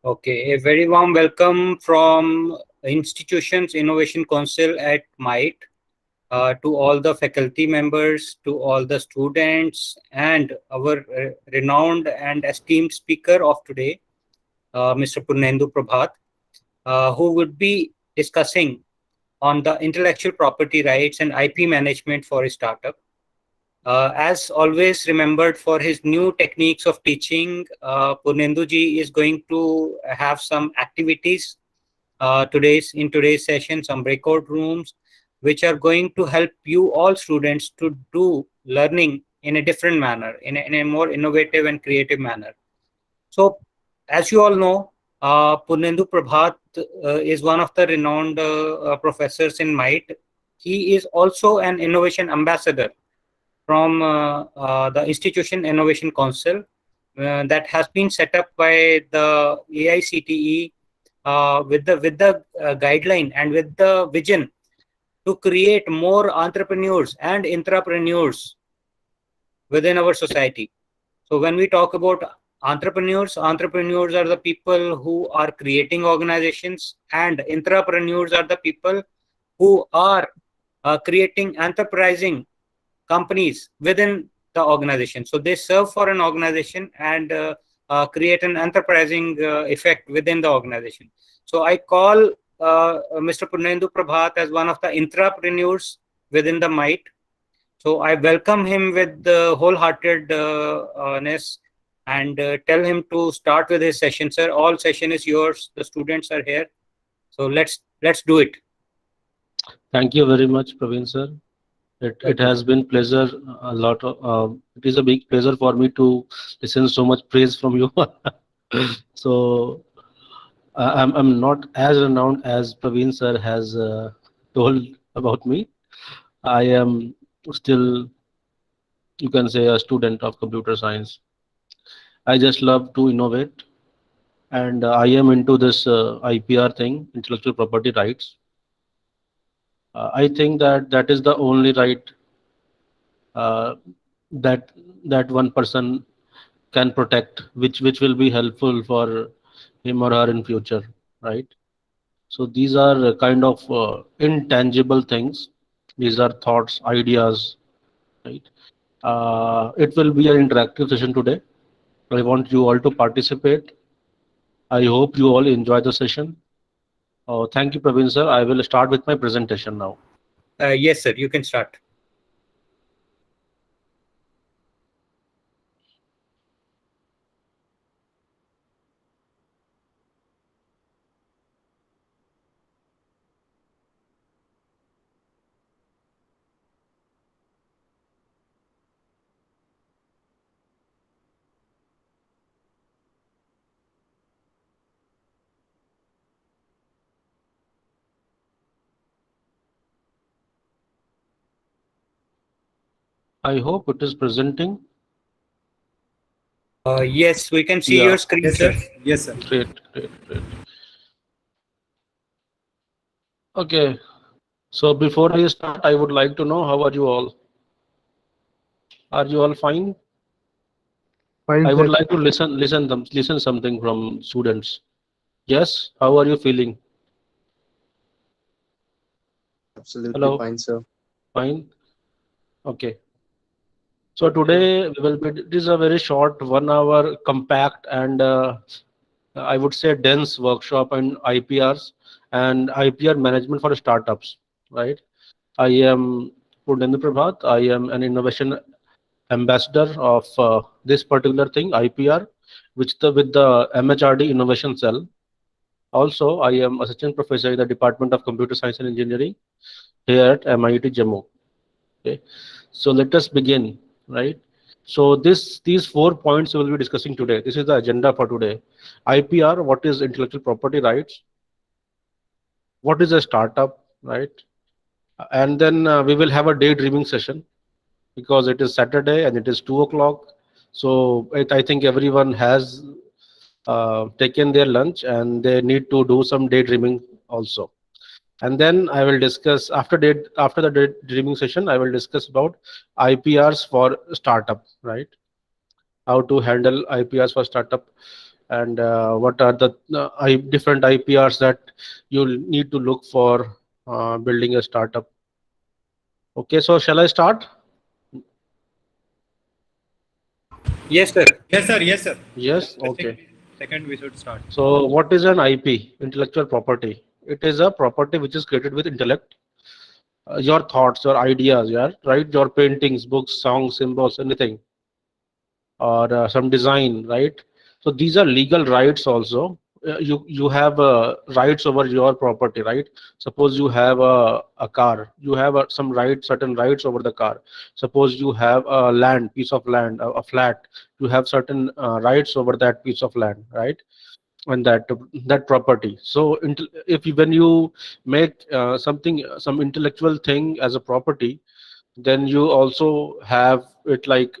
Okay, a very warm welcome from Institutions Innovation Council at MIT to all the faculty members, to all the students, and our renowned and esteemed speaker of today, Mr. Purnendu Prabhat, who would be discussing on the intellectual property rights and IP management for a startup. As always, remembered for his new techniques of teaching, Purnendu ji is going to have some activities in today's session, some breakout rooms, which are going to help you all students to do learning in a different manner, in a more innovative and creative manner. So, as you all know, Purnendu Prabhat is one of the renowned professors in MIT. He is also an innovation ambassador from the Institution Innovation Council that has been set up by the AICTE with the guideline and with the vision to create more entrepreneurs and intrapreneurs within our society. So when we talk about entrepreneurs are the people who are creating organizations, and intrapreneurs are the people who are creating enterprising companies within the organization. So they serve for an organization and create an enterprising effect within the organization. So I call Mr. Purnendu Prabhat as one of the intrapreneurs within the MIT. So I welcome him with wholeheartedness and tell him to start with his session, sir. All session is yours. The students are here. So let's do it. Thank you very much, Praveen sir. It has been pleasure a lot of, it is a big pleasure for me to listen so much praise from you. So I'm not as renowned as Praveen sir has told about me. I am still, you can say, a student of computer science. I just love to innovate, and I am into this IPR thing, intellectual property rights. I think that that is the only right uh, that that one person can protect, which will be helpful for him or her in future, right? So these are kind of intangible things. These are thoughts, ideas, right? It will be an interactive session today. I want you all to participate. I hope you all enjoy the session. Thank you, Praveen sir. I will start with my presentation now. Yes, sir. You can start. I hope it is presenting. Yes, we can see Yeah, your screen, Yes, sir. sir. Yes, sir. great, great, great. Okay, so before I start, I would like to know how are you all? Are you all fine? Fine, I would sir. like to listen something from students. Yes, how are you feeling? Absolutely Hello, fine, sir. fine. Okay. So today we will be. It is a very short 1 hour, compact and I would say dense workshop on IPRs and IPR management for startups. Right. I am Purnendu Prabhat. I am an innovation ambassador of this particular thing, IPR, which the with the MHRD Innovation Cell. Also, I am assistant professor in the Department of Computer Science and Engineering here at MIT Jammu. Okay, so let us begin, right? So these 4 points we will be discussing today. This is the agenda for today. IPR, what is intellectual property rights? What is a startup, right? And then we will have a daydreaming session because it is Saturday and it is 2 o'clock. So I think everyone has taken their lunch and they need to do some daydreaming also. And then I will discuss after the daydreaming session. I will discuss about IPRs for startup, right? How to handle IPRs for startup. and what are the different IPRs that you need to look for building a startup. Okay, so shall I start? Yes, sir. Yes, sir. Yes, sir. Yes, I okay. think second we should start. So what is an IP, intellectual property? It is a property which is created with intellect. Your thoughts, your ideas, yeah, right? Your paintings, books, songs, symbols, anything, or some design, right? So these are legal rights also. You have rights over your property, right? Suppose you have a car, you have some rights, certain rights over the car. Suppose you have a land, piece of land, a flat, you have certain rights over that piece of land, right? And that property. So when you make something, some intellectual thing as a property, then you also have it like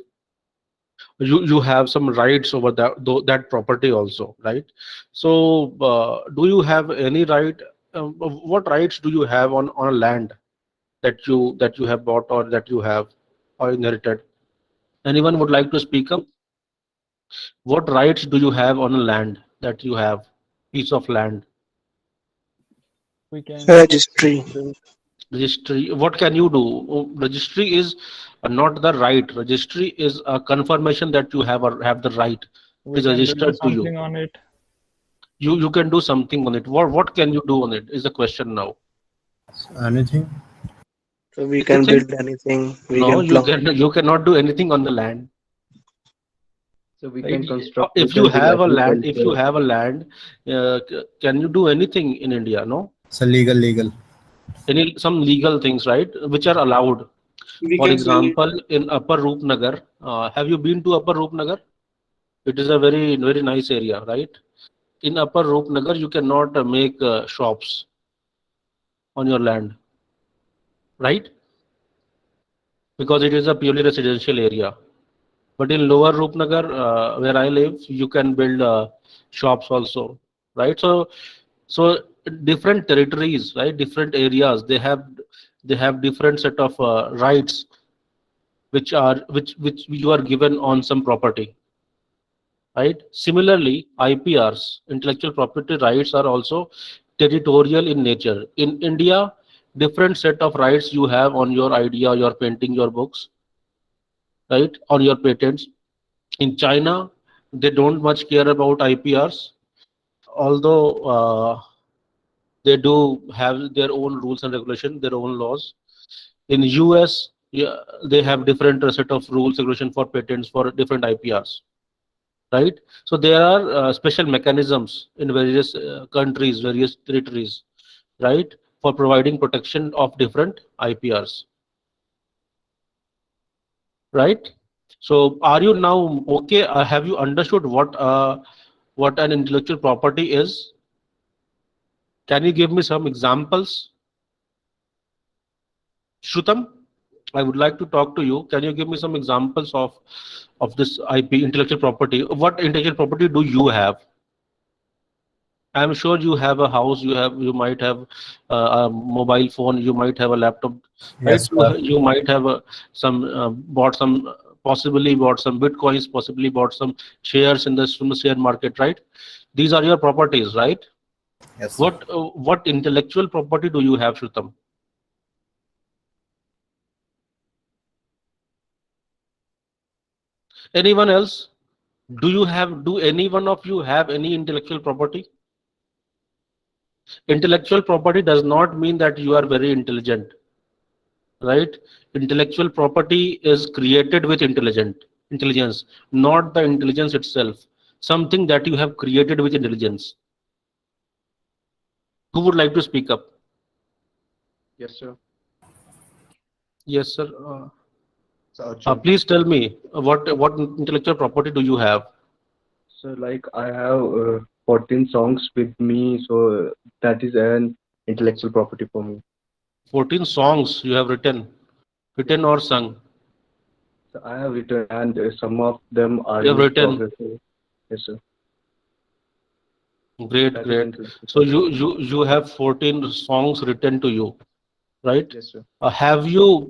you have some rights over that property also, right? So do you have any right, what rights do you have on a land that you have bought or that you have or inherited? Anyone would like to speak up? What rights do you have on a land that you have, piece of land? We can Registry. Registry, what can you do? Registry is not the right. Registry is a confirmation that you have the right. It we is can do registered to you. something on it. You can do something on it. What can you do on it is the question now. Anything? So we can Anything? build anything. We No, can you cannot do anything on the land. So we Right? can construct. If you have a land, can you do anything in India? No, So legal. some legal things, right, which are allowed. For example, in Upper Roopnagar, have you been to Upper Roopnagar? It is a very very nice area, right? In Upper Roopnagar, you cannot make shops on your land, right? Because it is a purely residential area. But in Lower Roopnagar, where I live, you can build shops also, right? So different territories, right? Different areas, they have different set of rights, which you are given on some property, right? Similarly, IPRs, intellectual property rights, are also territorial in nature. In India, different set of rights you have on your idea, your painting, your books, right? On your patents. In China, they don't much care about IPRs, although they do have their own rules and regulation, their own laws. In US, yeah, they have different set of rules regulation for patents for different IPRs, right? So there are special mechanisms in various countries, various territories, right, for providing protection of different IPRs, right? So are you now okay? Have you understood what an intellectual property is? Can you give me some examples? Shrutam, I would like to talk to you. Can you give me some examples of this IP, intellectual property? What intellectual property do you have? I'm sure you have a house. You might have a mobile phone. You might have a laptop, right? Yes, sir. You might have bought some, possibly bought some bitcoins, possibly bought some shares in from the share market, right? These are your properties, right? Yes, sir. What intellectual property do you have, Shrutam? Anyone else? Do any one of you have any intellectual property? Intellectual property does not mean that you are very intelligent, right? Intellectual property is created with intelligence, not the intelligence itself. Something that you have created with intelligence. Who would like to speak up? Yes, sir. Yes, sir. So, Arjun. Please tell me what intellectual property do you have? So like I have 14 songs with me, so that is an intellectual property for me. 14 songs you have written or sung. So I have written, and some of them are You have in written. progress. Yes, sir. Great, That is great. intellectual So property. you have 14 songs written to you, right? Yes, sir. Have you?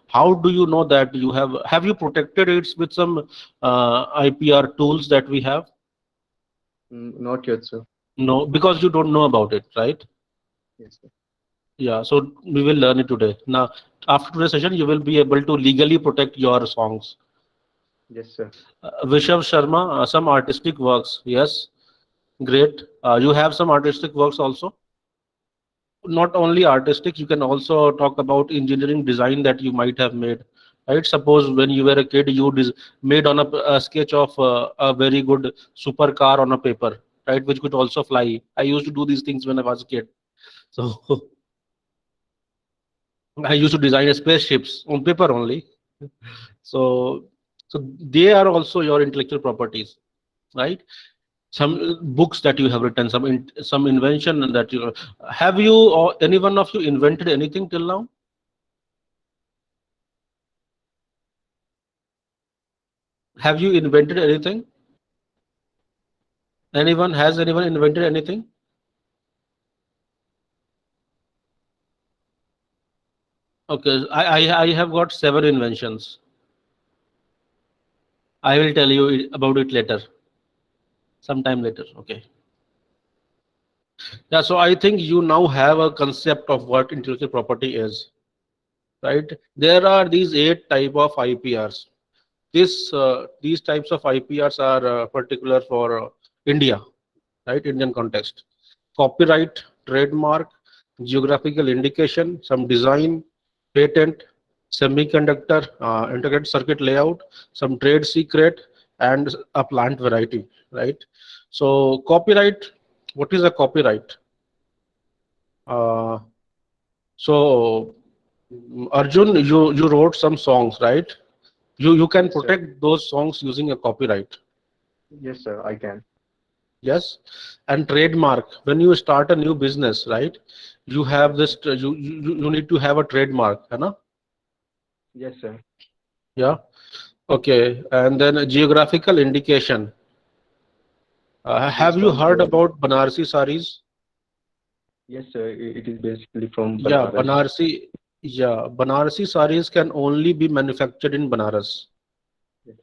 How do you know that you have? Have you protected it with some IPR tools that we have? Not yet, sir. No, because you don't know about it, right? Yes, sir. Yeah, so we will learn it today. Now, after today's session, you will be able to legally protect your songs. Yes, sir. Vishav Sharma, some artistic works. Yes, great. You have some artistic works also. Not only artistic, you can also talk about engineering design that you might have made. Right? Suppose when you were a kid, you made on a sketch of a very good supercar on a paper, right? Which could also fly. I used to do these things when I was a kid. So I used to design spaceships on paper only. So, so they are also your intellectual properties, right? Some books that you have written, some invention that you have. You or any one of you invented anything till now? Have you invented anything? Has anyone invented anything? Okay, I have got 7 inventions. I will tell you about it later, sometime later. Okay. Yeah, so I think you now have a concept of what intellectual property is, right? There are these 8 type of IPRs. These types of IPRs are particular for India, right? Indian context. Copyright, trademark, geographical indication, some design, patent, semiconductor, integrated circuit layout, some trade secret, and a plant variety, right? So copyright, what is a copyright? Uh, so Arjun, you wrote some songs, right? You can Yes, sir. protect those songs using a copyright. Yes, sir. I can. Yes, and trademark. When you start a new business, right? You have this. You need to have a trademark, है ना? Yes, sir. Yeah. Okay. And then a geographical indication. Have Based you on heard the about Banarsi saris? Yes, sir. It is basically from Yeah, Banaras. Banarsi. Yeah, Banarsi saris can only be manufactured in Banaras. Yes.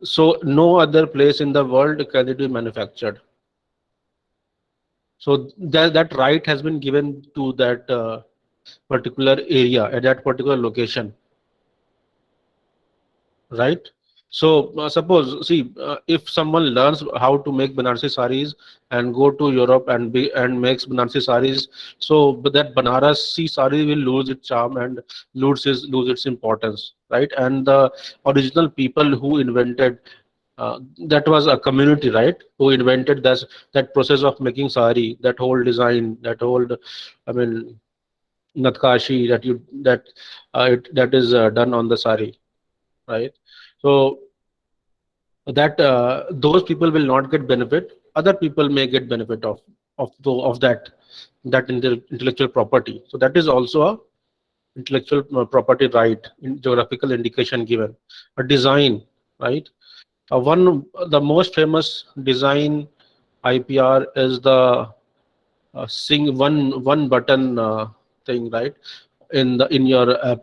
So no other place in the world can it be manufactured. So that right has been given to that particular area at that particular location, right? So suppose, see, if someone learns how to make Banarsi saris and go to Europe and makes Banarsi saris, so but that Banarasi sari will lose its charm and lose its importance, right? And the original people who invented that was a community, right? Who invented that process of making sari, that whole design, that whole, I mean, natkashi that is done on the sari, right? So that those people will not get benefit. Other people may get benefit of that intellectual property. So that is also a intellectual property right, in geographical indication given. A design, right? The most famous design IPR is the sing one button thing, right? In your app.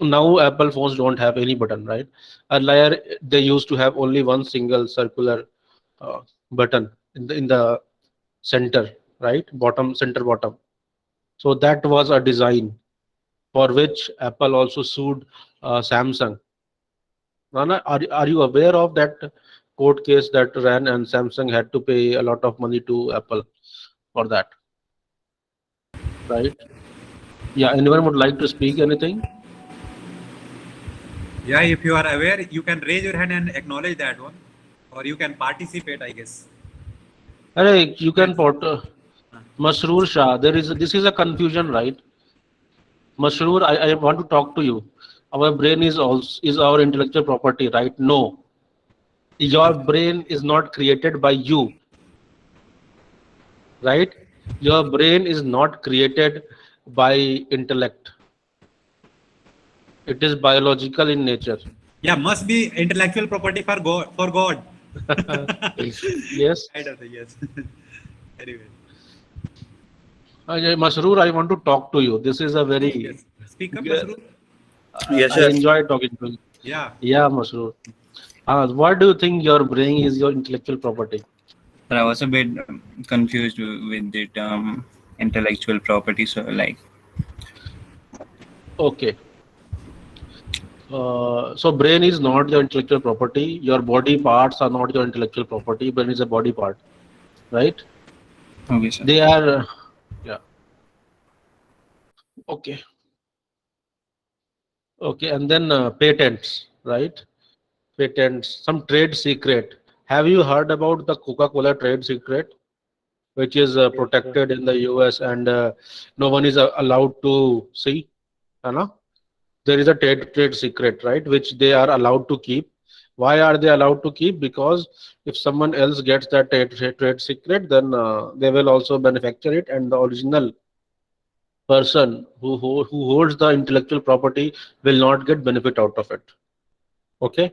Now Apple phones don't have any button, right? Earlier they used to have only one single circular button in the center, right? Center bottom. So that was a design for which Apple also sued Samsung. Rana, are you aware of that court case that ran and Samsung had to pay a lot of money to Apple for that, right? Yeah, anyone would like to speak anything? Yeah, if you are aware, you can raise your hand and acknowledge that one, or you can participate, I guess. Hey, you can put Masroor Shah. This is a confusion, right? Masroor, I want to talk to you. Our brain is our intellectual property, right? No, your brain is not created by you, right? Your brain is not created by intellect. It is biological in nature. Yeah, must be intellectual property for God. For God. Yes. I don't know. Yes. Anyway. Masroor, I want to talk to you. This is a very Yes. Speak up, Masroor. Yes, I sir. enjoy talking to you. Yeah. Yeah, Masroor. What do you think your brain is your intellectual property? But I was a bit confused with the term intellectual property. So, like, Okay. So brain is not your intellectual property. Your body parts are not your intellectual property. Brain is a body part, right? okay, sir. They are, yeah. Okay. Okay, and then patents, right? Patents, some trade secret. Have you heard about the Coca-Cola trade secret, which is protected in the US and no one is allowed to see? Anna? There is a trade secret, right, which they are allowed to keep. Why are they allowed to keep? Because if someone else gets that trade secret, then they will also manufacture it, and the original person who holds the intellectual property will not get benefit out of it. Okay.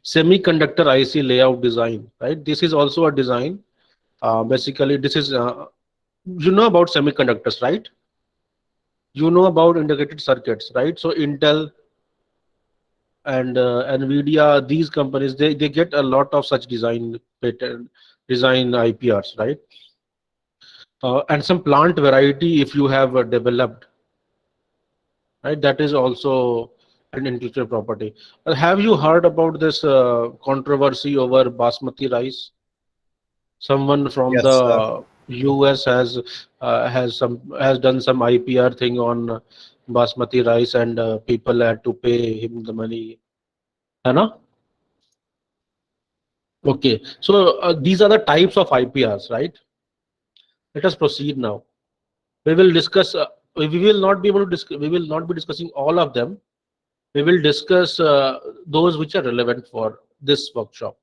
Semiconductor IC layout design, right? This is also a design. Basically, this is you know about semiconductors, right? You know about integrated circuits, right? So Intel and Nvidia, these companies, they get a lot of such design patent, design IPRs, right? And some plant variety if you have developed, right? That is also an intellectual property. Have you heard about this controversy over basmati rice? Someone from Yes, sir. the US has done some IPR thing on basmati rice, and people had to pay him the money. है ना? Okay, so these are the types of IPRs, right? Let us proceed now. We will discuss. We will not be able to discuss. We will not be discussing all of them. We will discuss those which are relevant for this workshop.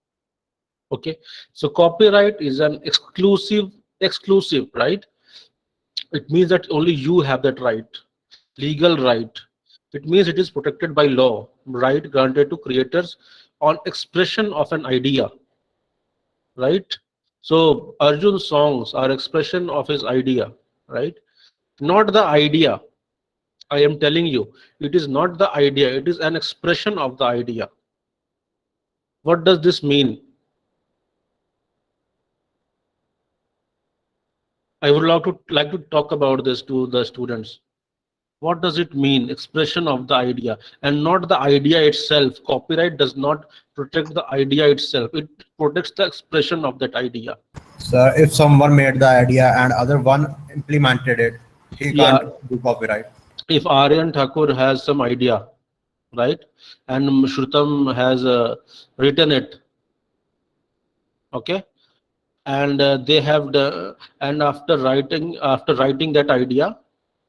Okay, so copyright is an exclusive, right? It means that only you have that right, legal right. It means it is protected by law, right, granted to creators on expression of an idea, right? So Arjun's songs are expression of his idea, right? Not the idea. I am telling you, it is not the idea, it is an expression of the idea. What does this mean? I would like to talk about this to the students. What does it mean? Expression of the idea, and not the idea itself. Copyright does not protect the idea itself. It protects the expression of that idea. Sir, if someone made the idea and other one implemented it, he Yeah. can't do copyright. If Aryan Thakur has some idea, right, and Shrutam has written it, okay, and they have the, and after writing that idea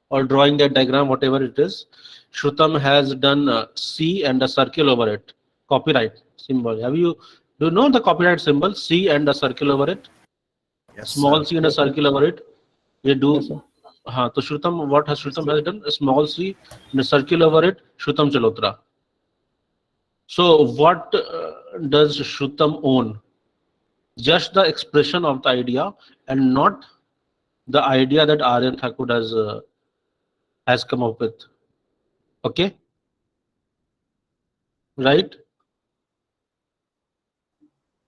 or drawing that diagram, whatever it is, Shrutam has done C and a circle over it. Copyright symbol. Do you know the copyright symbol? C and a circle over it. Yes, Small sir. c and a circle over it. You do. Yes, sir. So Shrutam, what has Shrutam has done? A small c and a circle over it. Shrutam Chalotra. So what does Shrutam own? Just the expression of the idea, and not the idea that Aryan Thakur has come up with. Okay, right?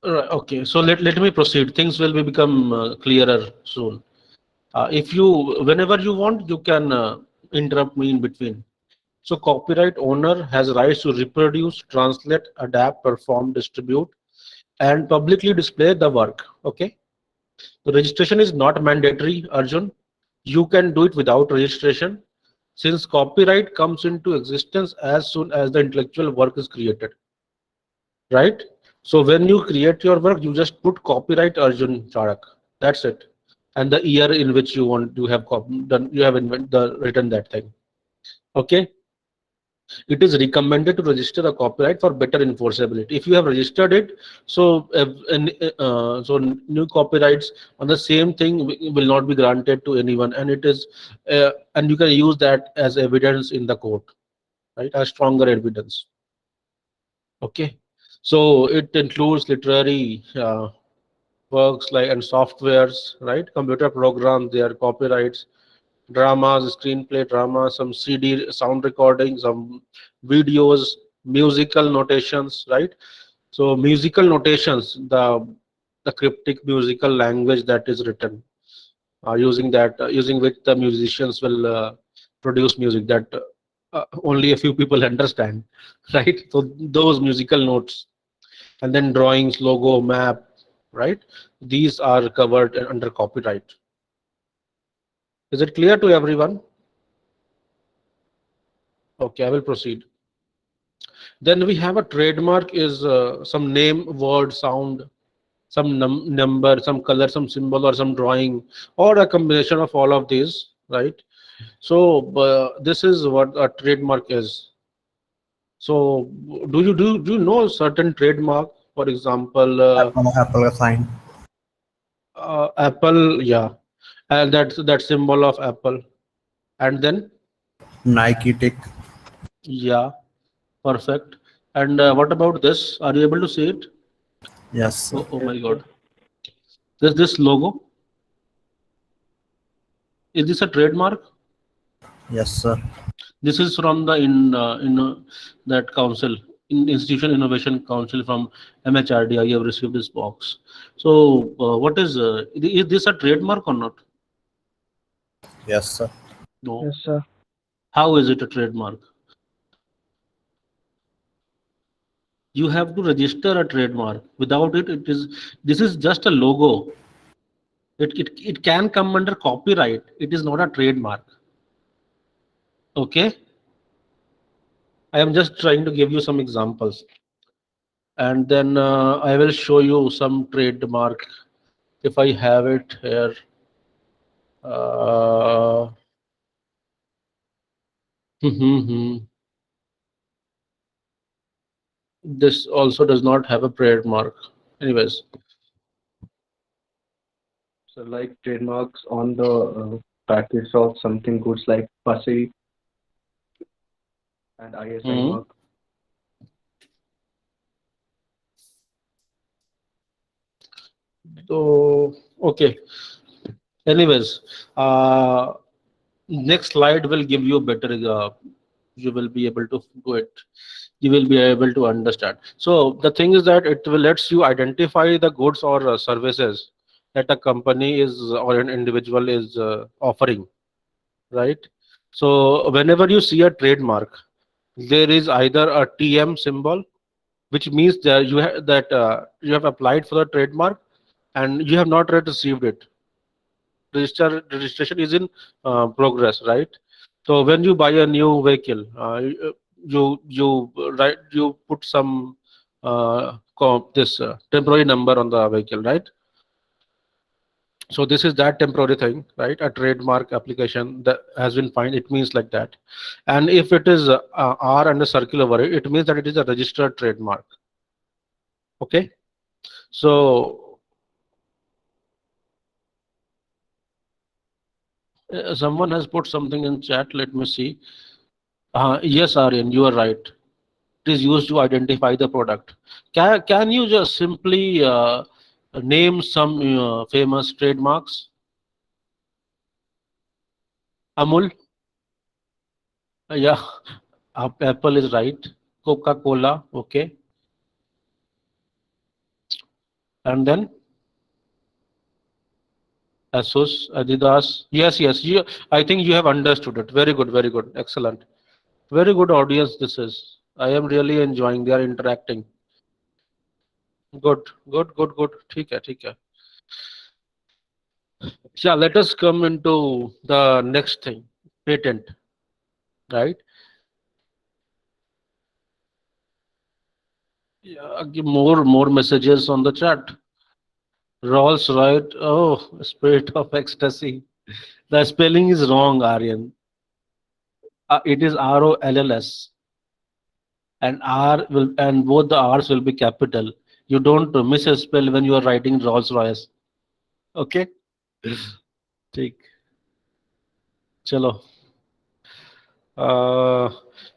Right. Okay, so let me proceed. Things will become clearer soon. Whenever you want, you can interrupt me in between. So copyright owner has rights to reproduce, translate, adapt, perform, distribute, and publicly display the work. Okay. The registration is not mandatory, Arjun. You can do it without registration, since copyright comes into existence as soon as the intellectual work is created. Right? So when you create your work, you just put copyright Arjun Charak. That's it. And the year in which you have written that thing. Okay. It is recommended to register a copyright for better enforceability. If you have registered it, so so new copyrights on the same thing will not be granted to anyone, and it is and you can use that as evidence in the court, right? As stronger evidence. Okay, so it includes literary works like and softwares, right? Computer programs, their copyrights, dramas, screenplay drama, some CD sound recordings, some videos, musical notations, right? So musical notations, the cryptic musical language that is written, using which the musicians will produce music that only a few people understand, right? So those musical notes, and then drawings, logo, map, right? These are covered under copyright. Is it clear to everyone? Okay, I will proceed. Then we have a trademark is some name, word, sound, some number, some color, some symbol, or some drawing, or a combination of all of these, right? So this is what a trademark is. So do you know certain trademark? For example, Apple sign. Apple, yeah, and that symbol of Apple, and then Nike tick. yeah, perfect. And what about this? Are you able to see it? Yes, sir. Oh my God, this logo, is this a trademark? Yes, sir. This is from the that council, Institution Innovation Council from MHRD. I have received this box. So what is this a trademark or not? Yes, sir. No. Yes, sir. How is it a trademark? You have to register a trademark. Without it, this is just a logo. It can come under copyright. It is not a trademark. Okay. I am just trying to give you some examples, and then I will show you some trademark if I have it here. This also does not have a trademark. Anyways, So like trademarks on the package of something goods like Pasi and ISI Mhm. mark. so okay. Anyways, next slide will give you a better. You will be able to do it. You will be able to understand. So the thing is that it will lets you identify the goods or services that a company is or an individual is offering, right? So whenever you see a trademark, there is either a TM symbol, which means that you have applied for the trademark and you have not yet received it. Registration is in progress, right? So when you buy a new vehicle, you put some this temporary number on the vehicle, right? So this is that temporary thing, right? A trademark application that has been filed, it means like that. And if it is R and a circle over it, it means that it is a registered trademark. Okay. So someone has put something in chat. Let me see. Yes, Aryan, you are right. It is used to identify the product. Can you just simply name some famous trademarks? Amul? Yeah, Apple is right. Coca-Cola, okay. And then Asus, Adidas. Yes, yes. I think you have understood it. Very good, very good. Excellent. Very good audience this is. I am really enjoying. They are interacting. Good, good, good, good. ठीक है, ठीक है. Yeah, let us come into the next thing, patent, right? Yeah, give more messages on the chat. Rolls Royce, oh, spirit of ecstasy. The spelling is wrong, Aryan. It is ROLLS, and both the R's will be capital. You don't misspell when you are writing Rolls Royce. Okay? Take. Chalo.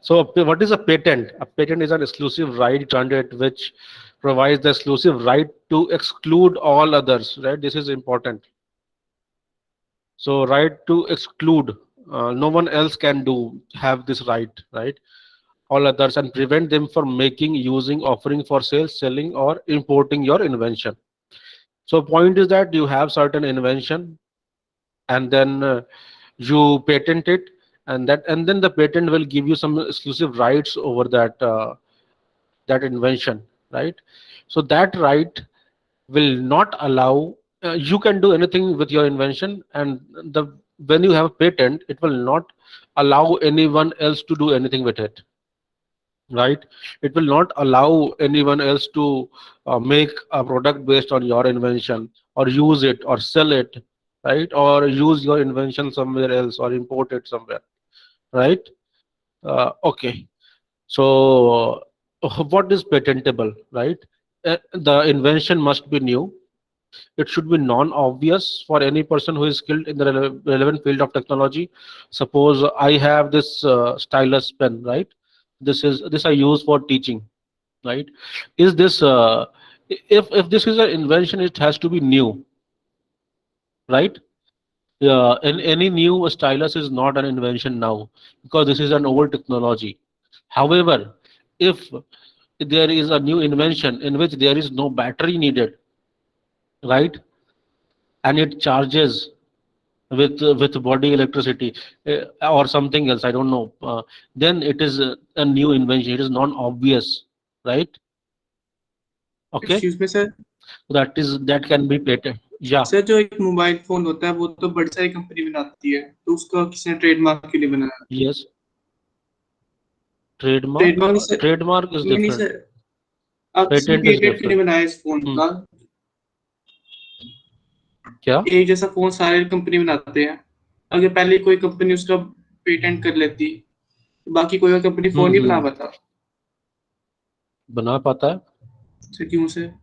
So what is a patent? A patent is an exclusive right granted which provides the exclusive right to exclude all others, right? This is important. So right to exclude, no one else can have this right, right? all others, and prevent them from making, using, offering for sale, selling, or importing your invention. So point is that you have certain invention, and then you patent it, and then the patent will give you some exclusive rights over that invention, right? So that right will not allow, you can do anything with your invention, and the when you have a patent, it will not allow anyone else to do anything with it, right? It will not allow anyone else to make a product based on your invention, or use it, or sell it, right? Or use your invention somewhere else, or import it somewhere, right? Okay. So what is patentable, right? The invention must be new. It should be non-obvious for any person who is skilled in the relevant field of technology. Suppose I have this stylus pen, right? This I use for teaching, right? Is this if this is an invention, it has to be new, right? In any new stylus is not an invention now, because this is an old technology. However, if there is a new invention in which there is no battery needed, right, and it charges with body electricity, or something else, I don't know, then it is a new invention. It is non-obvious, right? Okay. Excuse me sir, That can be patented. Yeah. Sir जो एक mobile phone होता है वो तो बड़ी सारी company बनाती है, तो उसको किसने ट्रेडमार्क के लिए बनाया? Yes. Trademark is नहीं different. सर, आप किसने Patent is पेटेंट के लिए different. बनाया इस फोन का? क्या? एक जैसा फोन सारे कंपनी बनाते हैं, अगर पहले कोई कंपनी उसका पेटेंट कर लेती तो बाकी कोई और कंपनी फोन नहीं बना पाता। बना पाता है? सर क्यों sir?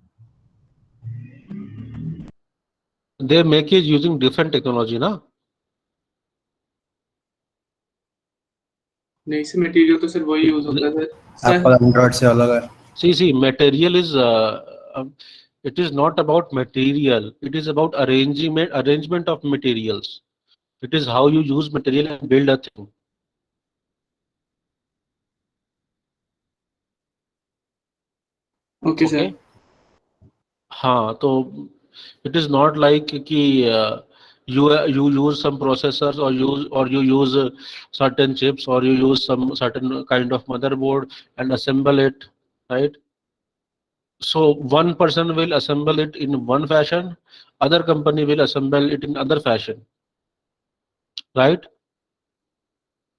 They make it using different technology, ना? नहीं सर, मटेरियल तो सर वही यूज होता है सर। एप्पल एंड्रॉइड से अलग है. See, material is it is not about material. It is about arrangement of materials. It is how you use material and build a thing. Okay sir. हाँ, तो it is not like कि you use some processors, or you use certain chips, or you use some certain kind of motherboard and assemble it, right? So one person will assemble it in one fashion, other company will assemble it in other fashion, right?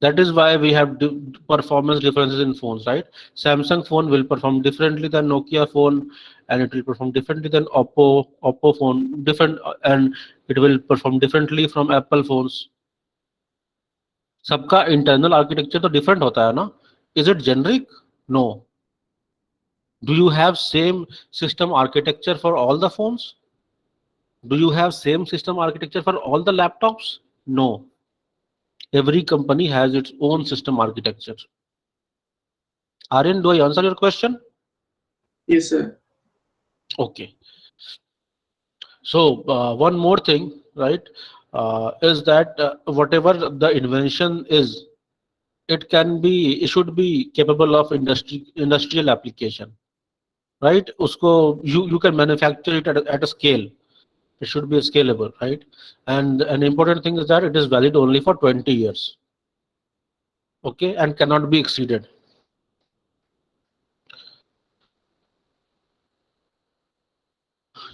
That is why we have performance differences in phones, right? Samsung phone will perform differently than Nokia phone, and it will perform differently than Oppo phone, different, and it will perform differently from Apple phones. सबका internal architecture तो different होता है ना? Is it generic? No. Do you have same system architecture for all the phones? Do you have same system architecture for all the laptops? No. Every company has its own system architecture. Aryan, do I answer your question? Yes, sir. Okay. So one more thing, right, is that whatever the invention is, it should be capable of industrial application, right? Usko you can manufacture it at a scale. It should be scalable, right? And an important thing is that it is valid only for 20 years. Okay, and cannot be exceeded.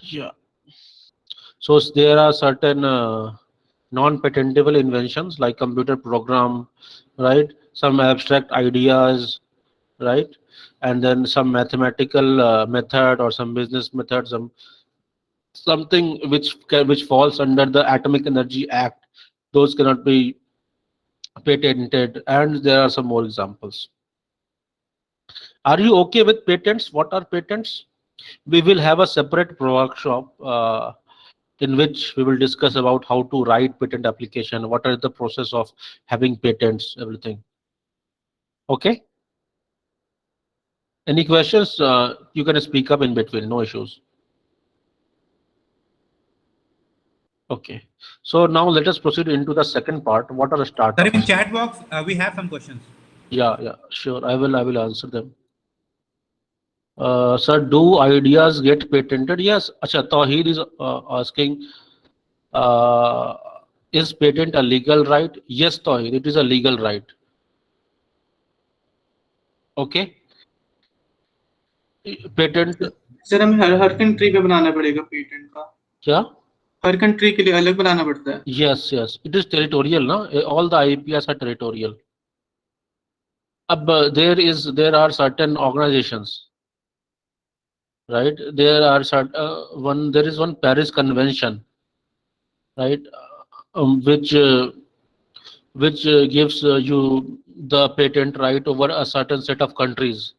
Yeah. So there are certain non-patentable inventions like computer program, right? Some abstract ideas, right? And then some mathematical method, or some business method, something which falls under the Atomic Energy Act. Those cannot be patented, and there are some more examples. Are you okay with patents? What are patents? We will have a separate workshop in which we will discuss about how to write patent application, what are the process of having patents, everything. Okay? Any questions? You can speak up in between, no issues. Okay, so now let us proceed into the second part. What are the startups? Sir, in chat box, we have some questions. Yeah, sure. I will answer them. Sir, do ideas get patented? Yes. Acha, Tawheed is asking, uh, is patent a legal right? Yes, Tawheed, it is a legal right. Okay. Patent sir हमें हर country पे बनाना पड़ेगा patent का, क्या? हर country के लिए अलग बनाना पड़ता है. Yes, it is territorial, no? All the IPRs are territorial. There are certain organizations, right? There is one Paris Convention, right? Which gives you the patent right over a certain set of countries.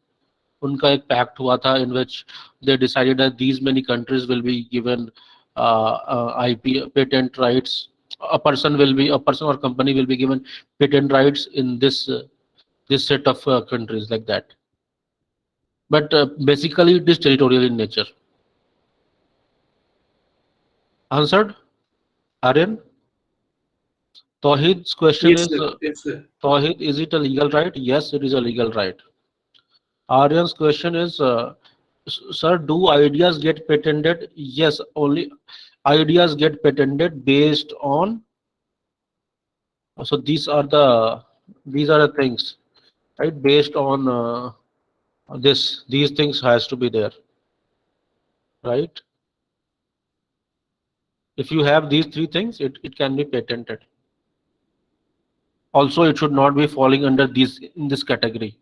उनका एक pact हुआ था in which they decided that these many countries will be given IP patent rights. A person or company will be given patent rights in this set of countries, like that. But basically it is territorial in nature. Answered? Aryan? Tawheed's question Yes, is, sir. Yes, sir. Tawheed, is it a legal right? Yes, it is a legal right. Aryan's question is, sir, do ideas get patented? Yes, only ideas get patented based on, so these are the things, right? Based on these things has to be there, right? If you have these three things, it can be patented. Also, it should not be falling under in this category.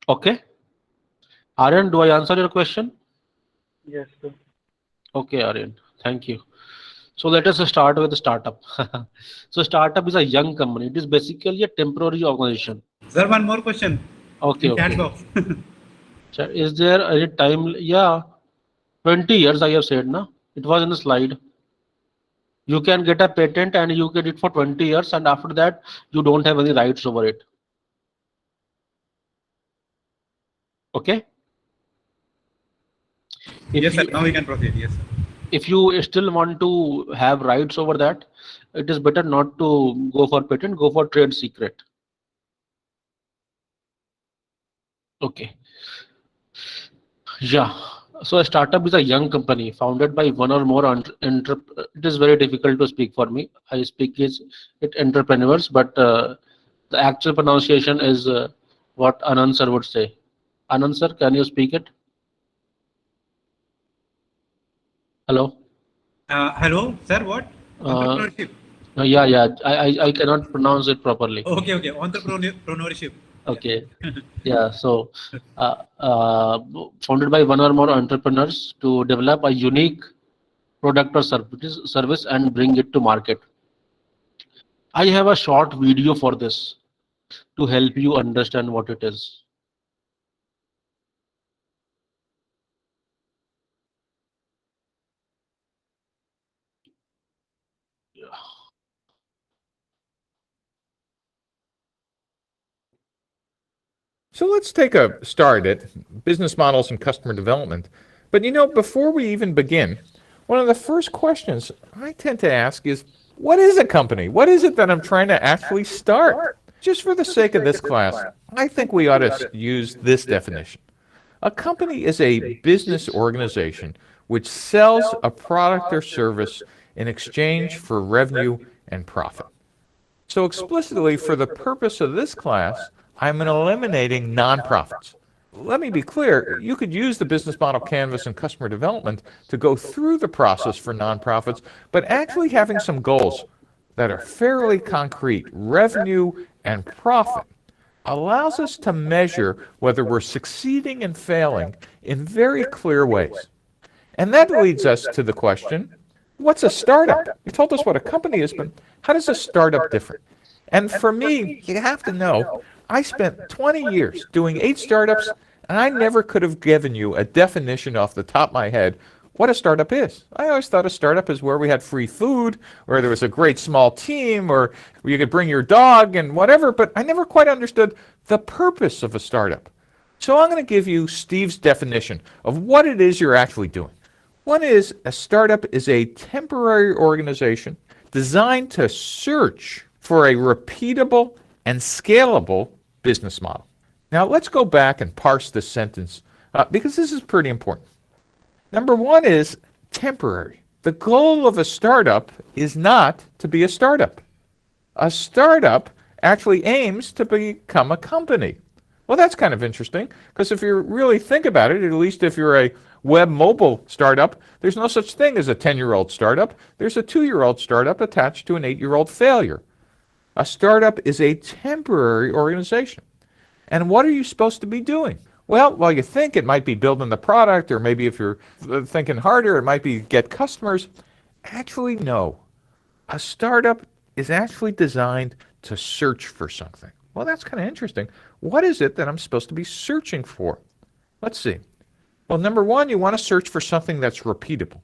Okay. Aryan, do I answer your question? Yes, sir. Okay, Aryan, thank you. So let us start with the startup. So startup is a young company. It is basically a temporary organization. Sir, one more question. Okay, In chat okay. box. Sir, is there any time? Yeah, 20 years I have said, no? It was in the slide. You can get a patent and you get it for 20 years, and after that you don't have any rights over it. Okay. Yes, sir. Now we can proceed. Yes, sir. If you still want to have rights over that, it is better not to go for patent, go for trade secret. Okay. Yeah. So a startup is a young company founded by one or more it is very difficult to speak for me. I speak it entrepreneurs, but the actual pronunciation is what Anand sir would say. Anand sir, can you speak it? Hello. Hello, sir. What? Entrepreneurship. Yeah. I cannot pronounce it properly. Okay. Entrepreneurship. Okay. Yeah. So, founded by one or more entrepreneurs to develop a unique product or service and bring it to market. I have a short video for this to help you understand what it is. So let's take a start at business models and customer development. But before we even begin, one of the first questions I tend to ask is, what is a company? What is it that I'm trying to actually start? Just for the sake of this class, I think we ought to use this definition. A company is a business organization which sells a product or service in exchange for revenue and profit. So explicitly, for the purpose of this class, I'm eliminating nonprofits. Let me be clear, you could use the business model canvas and customer development to go through the process for nonprofits, but actually having some goals that are fairly concrete, revenue and profit, allows us to measure whether we're succeeding and failing in very clear ways. And that leads us to the question, what's a startup? You told us what a company is, but how does a startup differ? And for me, you have to know, I spent 20 years doing 8 startups, and I never could have given you a definition off the top of my head what a startup is. I always thought a startup is where we had free food, or there was a great small team, or where you could bring your dog and whatever, but I never quite understood the purpose of a startup. So I'm going to give you Steve's definition of what it is you're actually doing. One is, a startup is a temporary organization designed to search for a repeatable and scalable business model. Now let's go back and parse this sentence because this is pretty important. Number one is temporary. The goal of a startup is not to be a startup. A startup actually aims to become a company. Well, that's kind of interesting because if you really think about it, at least if you're a web mobile startup, there's no such thing as a 10-year-old startup. There's a 2-year-old startup attached to an 8-year-old failure. A startup is a temporary organization. And what are you supposed to be doing? Well, while you think it might be building the product, or maybe if you're thinking harder, it might be get customers. Actually, no. A startup is actually designed to search for something. Well, that's kind of interesting. What is it that I'm supposed to be searching for? Let's see. Well, number one, you want to search for something that's repeatable.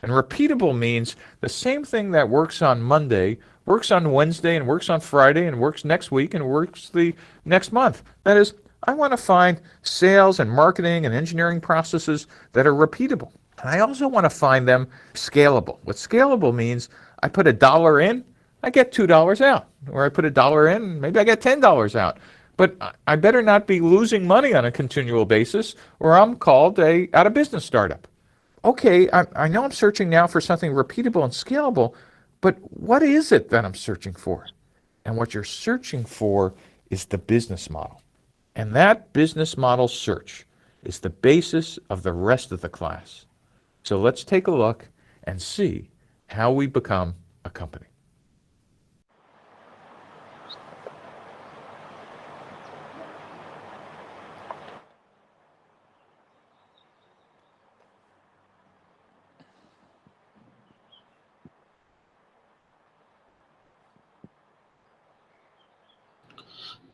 And repeatable means the same thing that works on Monday works on Wednesday and works on Friday and works next week and works the next month. That is, I want to find sales and marketing and engineering processes that are repeatable. And I also want to find them scalable. What scalable means, I put $1 in, I get $2 out. Or I put $1 in, maybe I get $10 out. But I better not be losing money on a continual basis, or I'm called a out of business startup. Okay, I know I'm searching now for something repeatable and scalable, but what is it that I'm searching for? And what you're searching for is the business model. And that business model search is the basis of the rest of the class. So let's take a look and see how we become a company.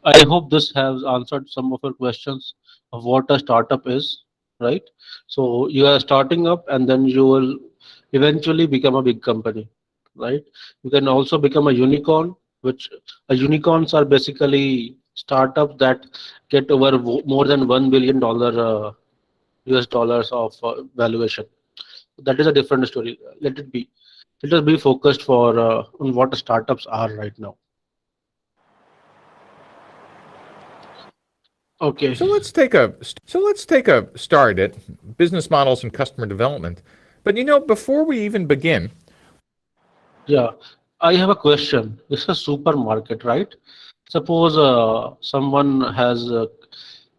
I hope this has answered some of your questions of what a startup is, right? So you are starting up and then you will eventually become a big company, right? You can also become a unicorn, which unicorns are basically startups that get over more than $1 billion US dollars of valuation. That is a different story. Let it be. Let us be focused for on what startups are right now. Okay. So let's take a start at business models and customer development. But before we even begin, Yeah, I have a question. It's a supermarket, right? Suppose someone has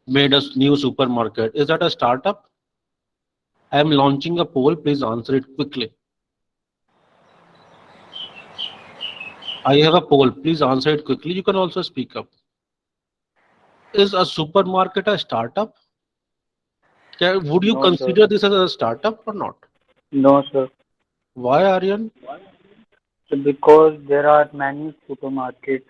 made a new supermarket. Is that a startup? I am launching a poll. Please answer it quickly. I have a poll. Please answer it quickly. You can also speak up. Is a supermarket a startup? Would you No, sir. consider this as a startup or not? No, sir. Why, Aryan? Because there are many supermarkets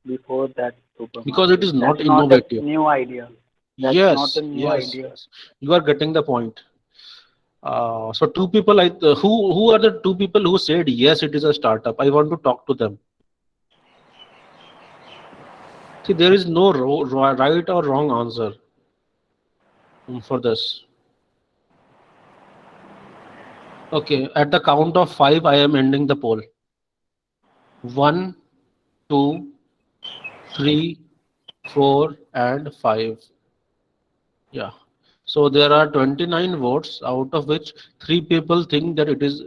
before that supermarket. Because it is not That's not innovative. a new idea. That's Yes, not a new yes, idea. yes. You are getting the point. So two people, who are the two people who said yes, it is a startup? I want to talk to them. See, there is no right or wrong answer for this. Okay, at the count of 5, I am ending the poll. 1, 2, 3, 4, and 5. Yeah. So there are 29 votes, out of which 3 people think that it is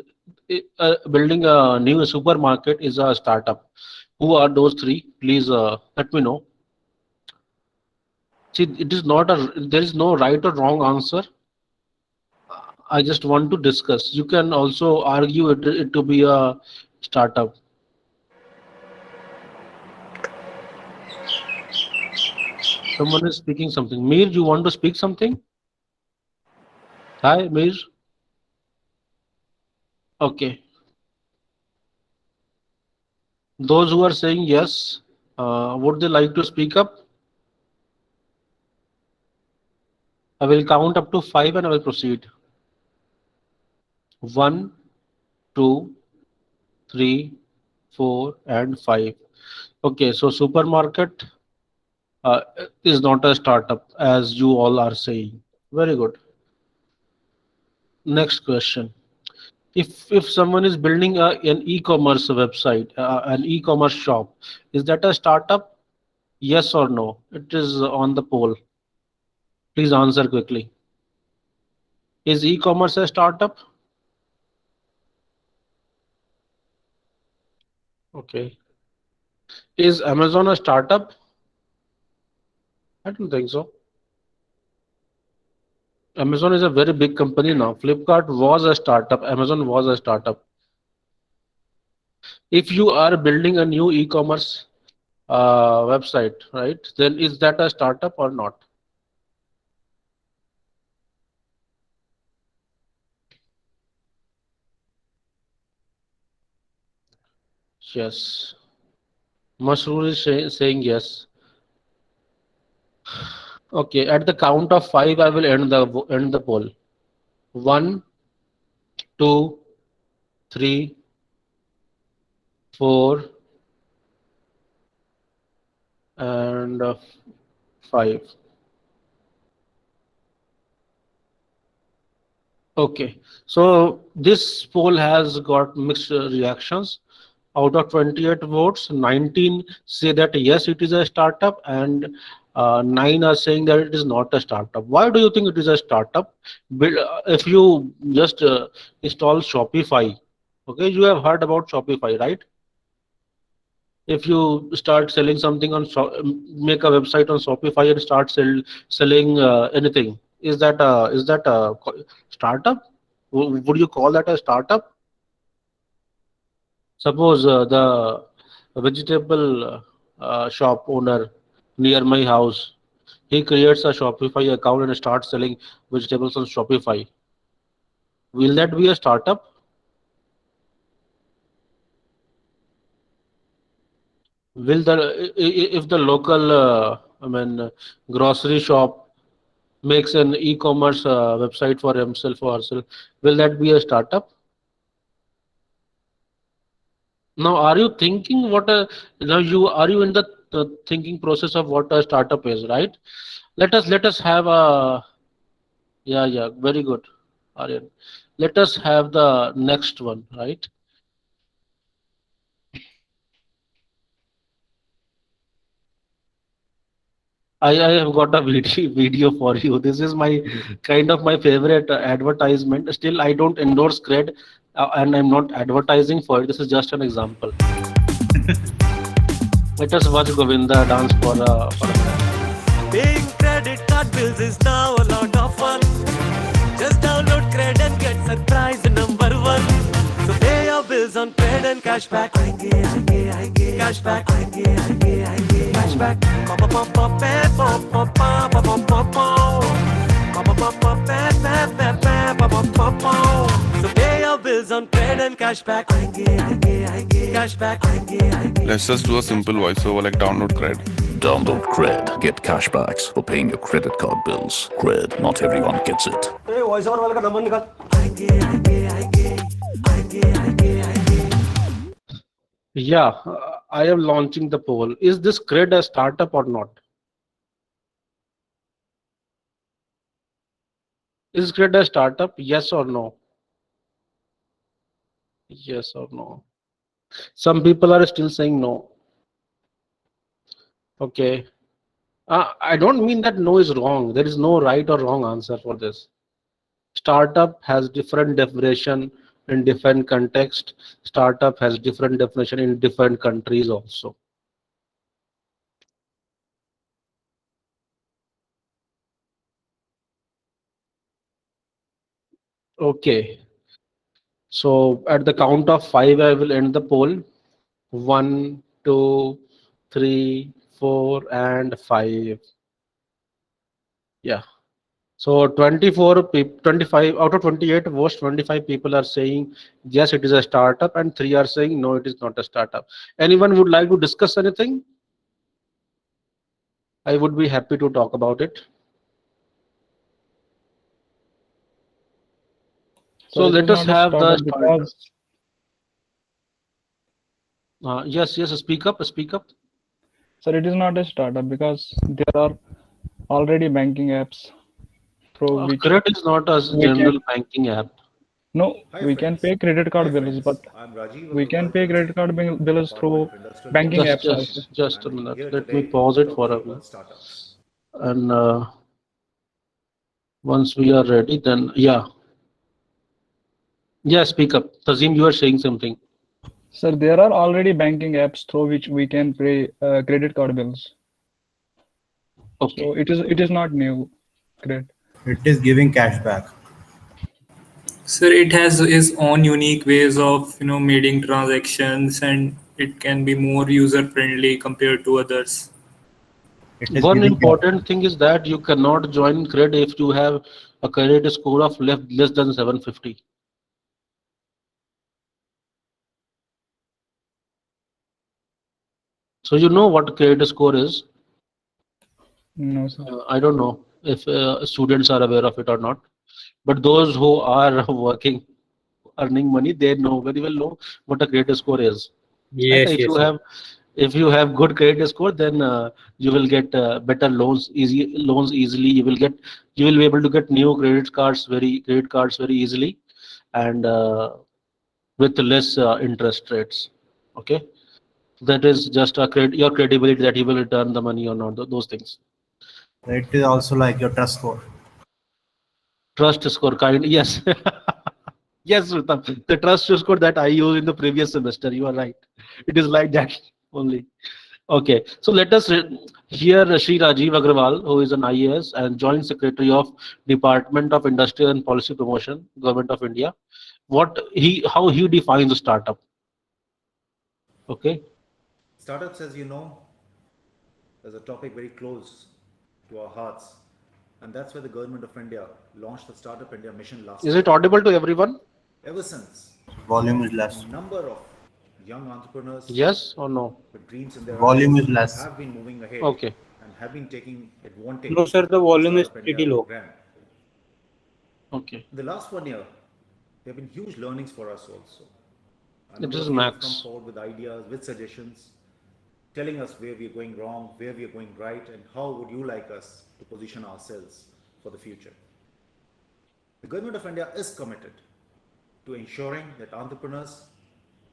building a new supermarket is a startup. Who are those 3? Please let me know. See, it is not there is no right or wrong answer. I just want to discuss. You can also argue it to be a startup. Someone is speaking something. Mir, you want to speak something? Hi, Mir. Okay. Those who are saying yes, would they like to speak up? I will count up to 5 and I will proceed. 1, 2, 3, 4, and 5. Okay, so supermarket is not a startup, as you all are saying. Very good. Next question. If someone is building an e-commerce website, an e-commerce shop, is that a startup? Yes or no? It is on the poll. Please answer quickly. Is e-commerce a startup? Okay. Is Amazon a startup? I don't think so. Amazon is a very big company now. Flipkart was a startup. Amazon was a startup. If you are building a new e-commerce website, right, then is that a startup or not? Yes. Masroor is saying yes. Okay, at the count of 5, I will end the poll. 1, 2, 3, 4, and 5. Okay, so this poll has got mixed reactions. Out of 28 votes, 19 say that yes, it is a startup, and 9 are saying that it is not a startup. Why do you think it is a startup? If you just install Shopify, okay, you have heard about Shopify, right? If you start selling something on make a website on Shopify and start selling anything, is that a startup? Would you call that a startup? Suppose the vegetable shop owner near my house, he creates a Shopify account and starts selling vegetables on Shopify. Will that be a startup? Will if the local grocery shop makes an e-commerce website for himself or herself, will that be a startup? Now, are you thinking what a now you are you in the thinking process of what a startup is, right? Let us have a yeah, very good, Aryan. Let us have the next one, right? I have got a video for you. This is my kind of my favorite advertisement. Still, I don't endorse Cred, and I'm not advertising for it. This is just an example. Let us watch Govinda dance for a minute. Paying credit card bills is now a lot of fun. Just download Cred and get surprise number 1. So pay your bills on Cred and cashback. Cashback. Cashback. So pay your bills on Cred and cashback. Cashback. Let's just do a simple voiceover like download Cred. Download Cred. Get cashbacks for paying your credit card bills. Cred, not everyone gets it. Hey, voiceover वाले का number निकाल. Yeah, I am launching the poll. Is this Cred a startup or not? Is Cred a startup? Yes or no? Yes or no? Some people are still saying no. Okay. I don't mean that no is wrong. There is no right or wrong answer for this. Startup has different definition in different context. Startup has different definition in different countries also. Okay. So at the count of 5, I will end the poll. 1, 2, 3, 4, and 5. Yeah. So 25 out of 28 votes, 25 people are saying yes, it is a startup, and 3 are saying no, it is not a startup. Anyone would like to discuss anything? I would be happy to talk about it. So let us have the yes, speak up. Sir, it is not a startup because there are already banking apps through which Cred is not a general banking app. No, Hi we can friends. pay credit card Hi bills, friends. but I'm Rajiv we can Agarwal pay from credit card bills through Department of Industrial banking Development apps also. Just a and minute. here Let me today pause to it talk for to a you minute. about startups. And once we are ready, then yeah. Yeah, speak up. Tazim, you are saying something. Sir, there are already banking apps through which we can pay credit card bills. Okay. So it is not new. Great. It is giving cash back. Sir, it has its own unique ways of making transactions, and it can be more user friendly compared to others. It is One giving cash. important thing is that you cannot join credit if you have a credit score of less than 750. So you know what credit score is? No, sir. I don't know if students are aware of it or not, but those who are working, earning money, they know very well know what a credit score is. Right? Yes, If you yes, have good credit score, then you will get better loans easily. You will be able to get new credit cards very easily, and with less interest rates. Okay, that is just your credibility that you will return the money or not. Those things. It is also like your trust score. Trust score kind, yes. Yes, Ritam, the trust score that I used in the previous semester. You are right. It is like that only. Okay, so let us hear Shri Rajiv Agrawal, who is an IAS and Joint Secretary of Department of Industrial and Policy Promotion, Government of India. How he defines a startup. Okay. Startups, as you know, is a topic very close to our hearts, and that's why the Government of India launched the Startup India mission last Is year. it audible to everyone? Ever since, Volume is less. a number of young entrepreneurs Yes or no? with dreams in their Volume eyes is less. have been moving ahead Okay. and have been taking advantage No, sir, the of volume is Startup pretty India low. program. Okay. In the last 1 year, there have been huge learnings for us also. A It number is of you have max. come forward with ideas, with suggestions, telling us where we are going wrong, where we are going right, and how would you like us to position ourselves for the future. The Government of India is committed to ensuring that entrepreneurs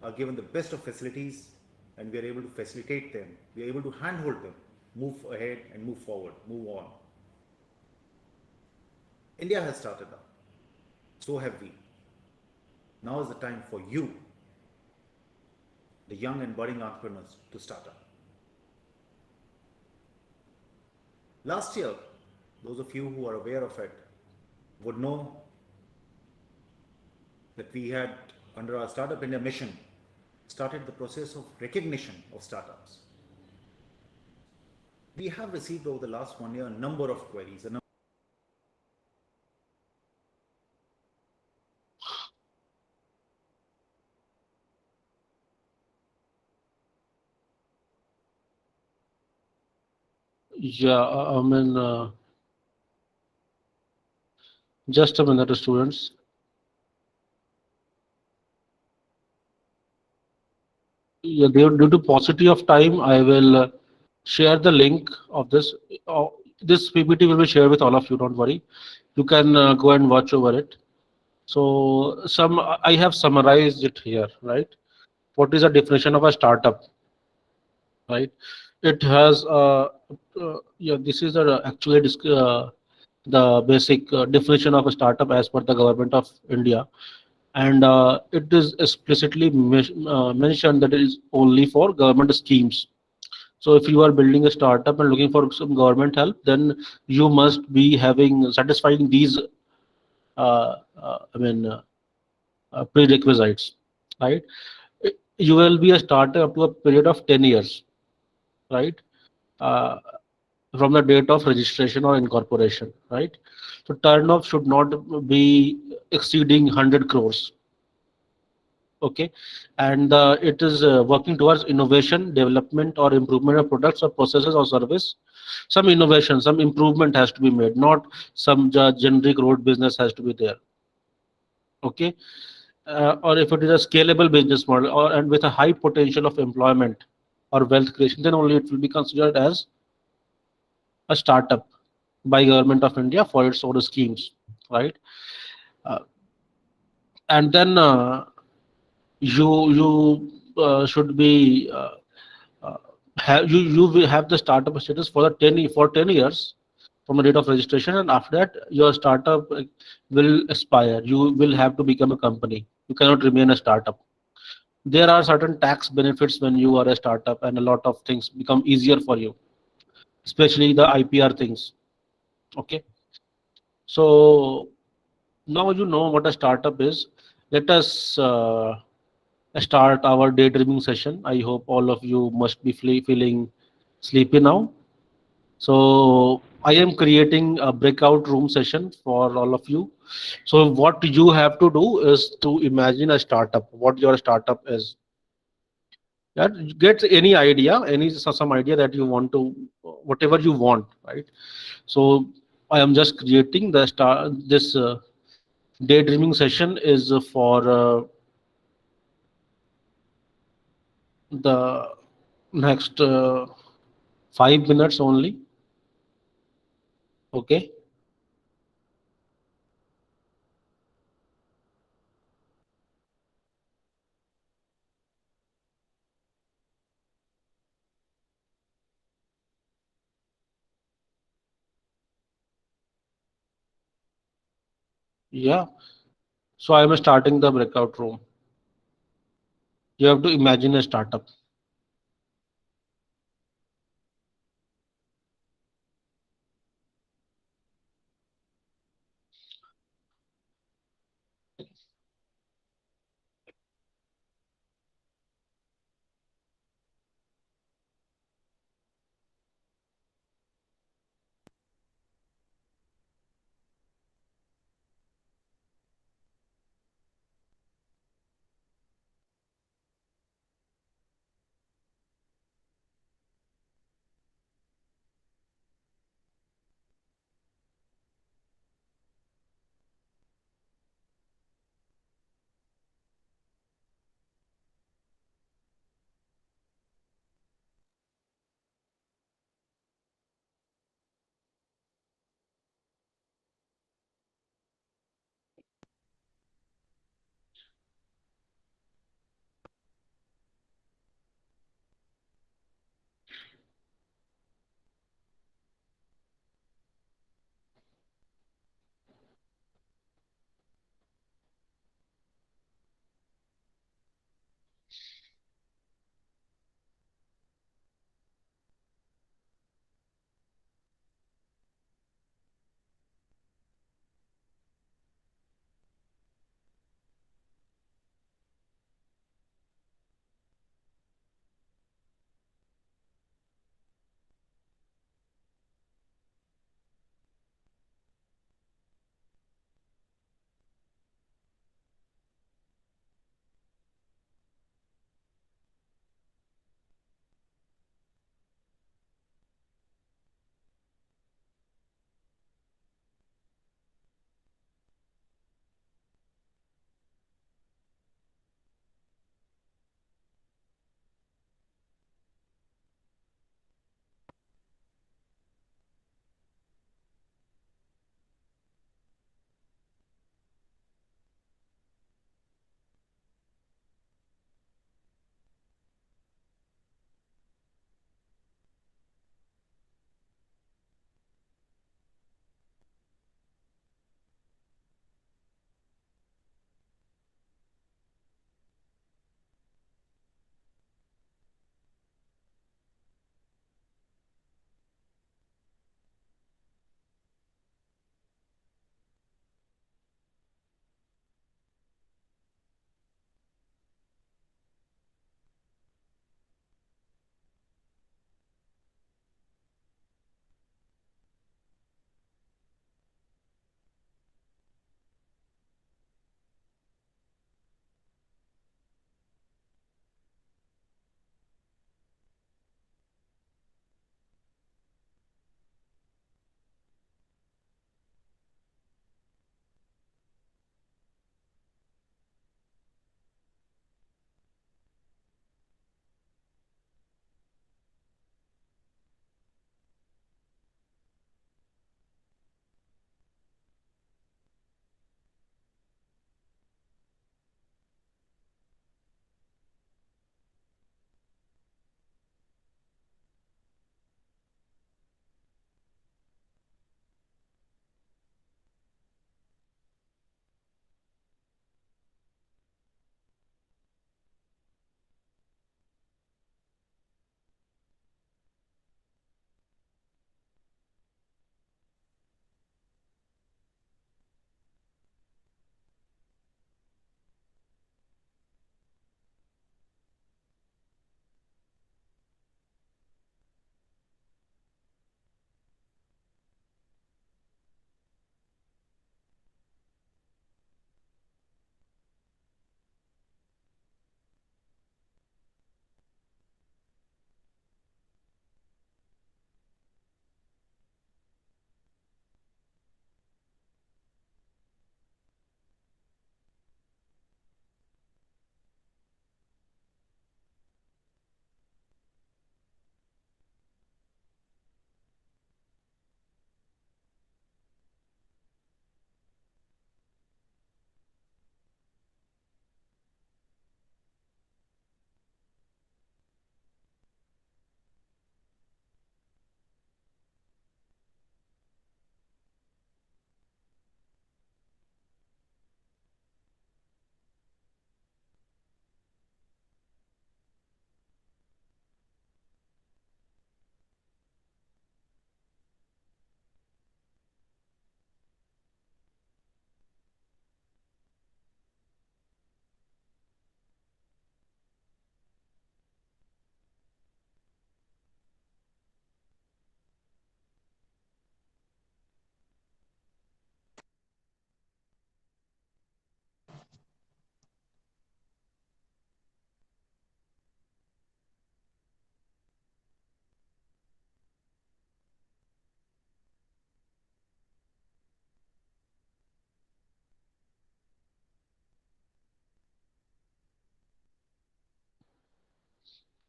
are given the best of facilities and we are able to facilitate them, we are able to handhold them, move ahead and move forward, move on. India has started up, so have we. Now is the time for you, the young and budding entrepreneurs, to start up. Last year, those of you who are aware of it would know that we had, under our Startup India mission, started the process of recognition of startups. We have received over the last 1 year a number of queries. Yeah, I mean, just a minute, students. Yeah, due to paucity of time, I will share the link of this. This PPT will be shared with all of you. Don't worry. You can go and watch over it. So I have summarized it here, right? What is the definition of a startup, right? It has yeah. This is actually the basic definition of a startup as per the Government of India. And it is explicitly mentioned that it is only for government schemes. So if you are building a startup and looking for some government help, then you must be satisfying these prerequisites, right? You will be a startup up to a period of 10 years, right? From the date of registration or incorporation, right? So turnover should not be exceeding 100 crores. Okay, and it is working towards innovation, development, or improvement of products or processes or service. Some innovation, some improvement has to be made, not some generic road business has to be there. Okay, or if it is a scalable business model and with a high potential of employment or wealth creation, then only it will be considered as a startup by Government of India for its own schemes, right? and then you should be you will have the startup status for the 10 years from the date of registration, and after that your startup will expire. You will have to become a company. You cannot remain a startup. There are certain tax benefits when you are a startup, and a lot of things become easier for you, especially the IPR things. Okay, so now you know what a startup is. Let us start our daydreaming session. I hope all of you must be feeling sleepy now. So I am creating a breakout room session for all of you. So what you have to do is to imagine a startup, what your startup is. That get any idea, any some idea that you want to, whatever you want, right? So I am just creating the this daydreaming session is for the next 5 minutes only. Okay. Yeah. So I am starting the breakout room. You have to imagine a startup.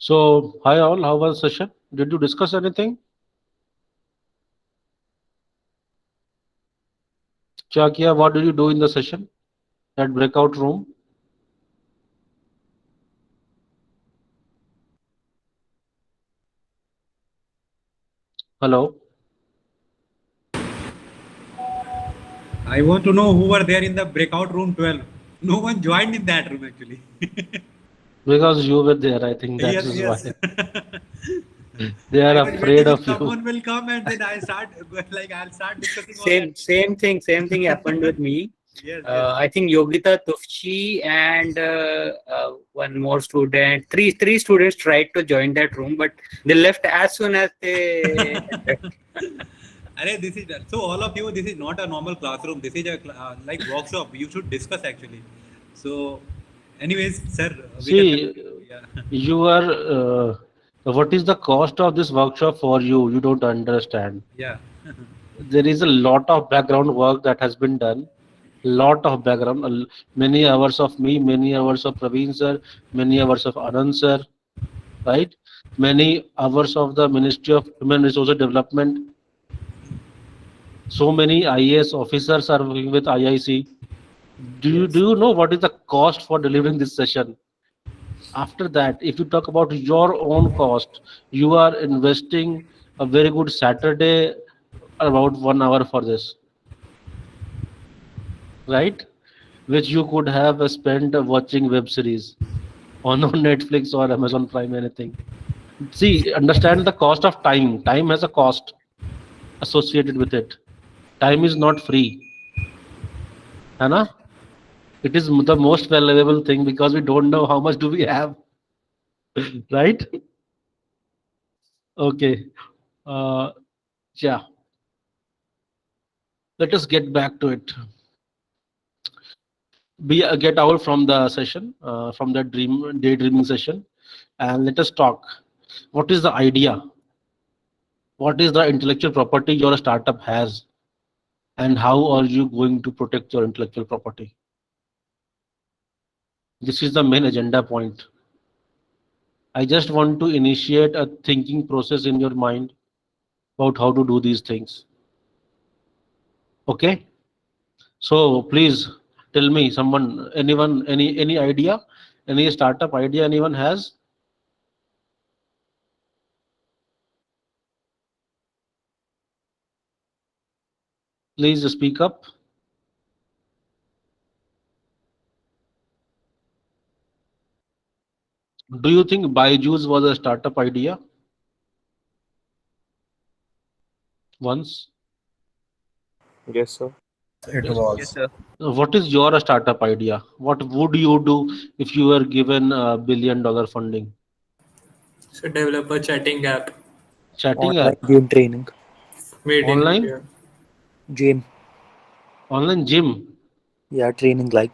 So, hi all, how was the session? Did you discuss anything? क्या किया? What did you do in the session? That breakout room? Hello? I want to know who were there in the breakout room 12. No one joined in that room actually. Because you were there, I think that Yes, is yes. why. They are I was afraid waiting of if you. someone will come and then I'll start discussing all Same that. same thing happened with me. Yes, I think Yogita Tufchi and one more student, three students tried to join that room, but they left as soon as they entered. Arey, this is so all of you. This is not a normal classroom. This is a like workshop. You should discuss actually. So, anyways, sir, we can See, continue. Yeah. you are, what is the cost of this workshop for you? You don't understand. Yeah. There is a lot of background work that has been done. Lot of background, many hours of me, many hours of Praveen sir, many hours of Anand sir, right? Many hours of the Ministry of Human Resources Development. So many IAS officers are working with IIC. Do you know what is the cost for delivering this session? After that, if you talk about your own cost, you are investing a very good Saturday, about 1 hour for this, right? Which you could have spent watching web series on Netflix or Amazon Prime, anything. See, understand the cost of time. Time has a cost associated with it. Time is not free. Anna? It is the most valuable thing because we don't know how much do we have. Right? Okay. Yeah. Let us get back to it. Get out from the session, from that daydreaming session, and let us talk. What is the idea? What is the intellectual property your startup has? And how are you going to protect your intellectual property? This is the main agenda point. I just want to initiate a thinking process in your mind about how to do these things. Okay? So please tell me, someone, anyone, any idea, any startup idea anyone has? Please speak up. Do you think Byju's was a startup idea? Once? Yes, sir. It Yes, was. yes, sir. What is your startup idea? What would you do if you were given $1 billion funding? So develop a chatting app Chatting Online app? game training. made in Online? India. Gym. Online gym? Yeah, training like.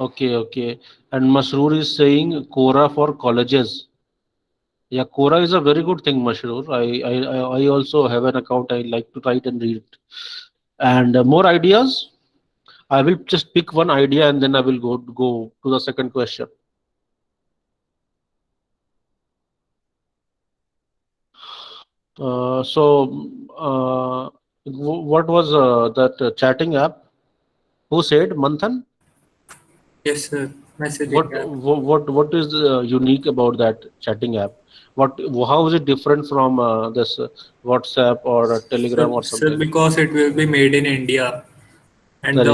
Okay, okay. And Masroor is saying Quora for colleges. Yeah, Quora is a very good thing, Masroor. I also have an account. I like to write and read. And more ideas? I will just pick one idea and then I will go to the second question. What was that chatting app? Who said Manthan? Yes, sir. Messaging app. What is unique about that chatting app? How is it different from this WhatsApp or Telegram or Sir, something? because it will be made in India, and Sorry,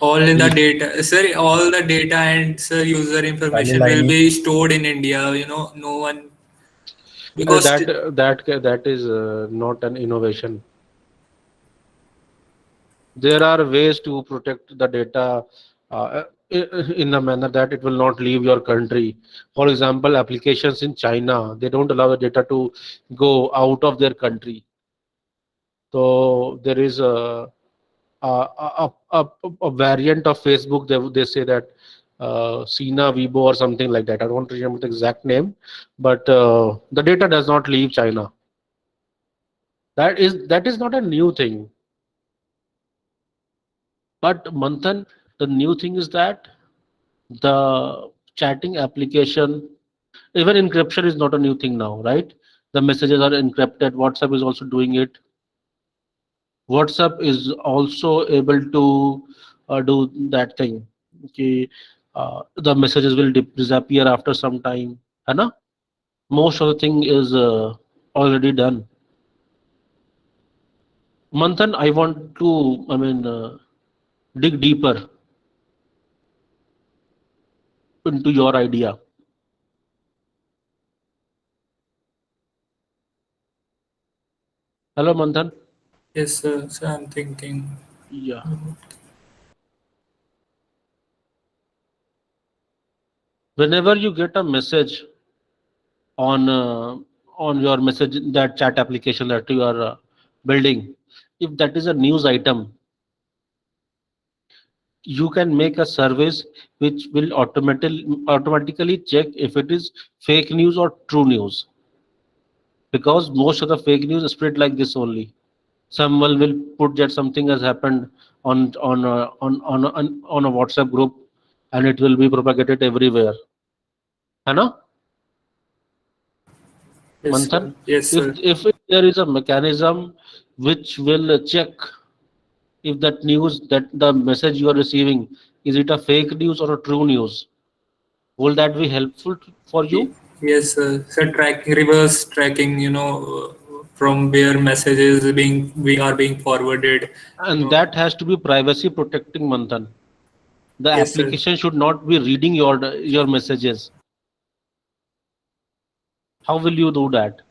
all in the ye- data, sir, all the data and sir user information will be stored in India. You know, no one because that is not an innovation. There are ways to protect the data in a manner that it will not leave your country. For example, applications in China, they don't allow the data to go out of their country. So there is a variant of Facebook. They say that Sina Weibo or something like that. I don't remember the exact name, but the data does not leave China. That is not a new thing. But Manthan, the new thing is that the chatting application Even encryption is not a new thing now, right? The messages are encrypted. WhatsApp is also doing it. WhatsApp is also able to do that thing. Okay, the messages will disappear after some time. है ना? Most of the thing is already done. Manthan, I want to, dig deeper into your idea. Hello, Manthan. Yes, sir. So I'm thinking. Yeah. Whenever you get a message on your message, that chat application that you are building, if that is a news item, you can make a service which will automatically check if it is fake news or true news, because most of the fake news is spread like this only. Someone will put that something has happened on a WhatsApp group, and it will be propagated everywhere. है ना? Yes, Manthan, sir. Yes, sir. if there is a mechanism which will check if that news, that the message you are receiving, is it a fake news or a true news, will that be helpful for you? Yes, sir. So reverse tracking, from where messages are being forwarded. And that has to be privacy protecting, Manthan. The Yes, sir. application should not be reading your messages. How will you do that?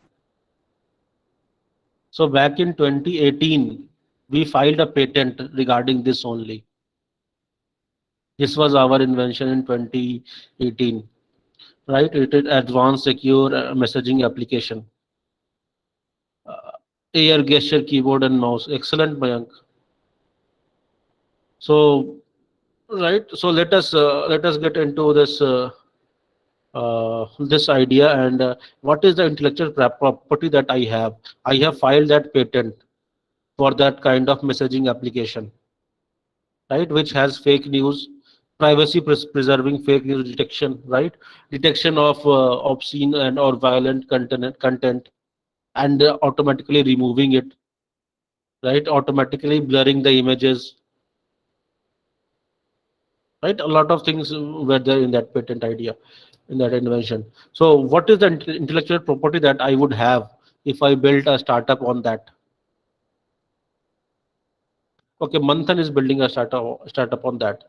So back in 2018, we filed a patent regarding this only. This was our invention in 2018, right? It is advanced secure messaging application. Air gesture keyboard and mouse. Excellent, Mayank. So, right. So let us get into this this idea, and what is the intellectual property that I have? I have filed that patent for that kind of messaging application, right? Which has fake news, privacy preserving fake news detection, right? Detection of obscene and or violent content, and automatically removing it, right? Automatically blurring the images, right? A lot of things were there in that patent idea, in that invention. So what is the intellectual property that I would have if I built a startup on that? Okay, Manthan is building a startup on that.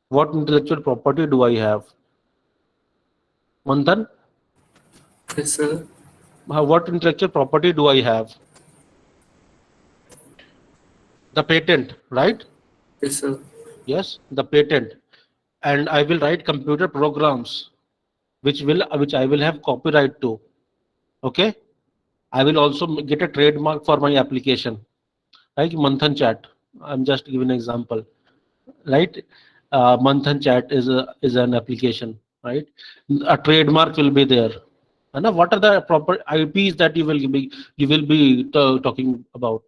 What intellectual property do I have? Manthan? Yes, sir. What intellectual property do I have? The patent, right? Yes, sir. Yes, the patent. And I will write computer programs which I will have copyright to. Okay? I will also get a trademark for my application, like Manthan Chat. I'm just giving an example, right? Manthan Chat is an application, right? A trademark will be there. And what are the proper IPs that you will be talking about?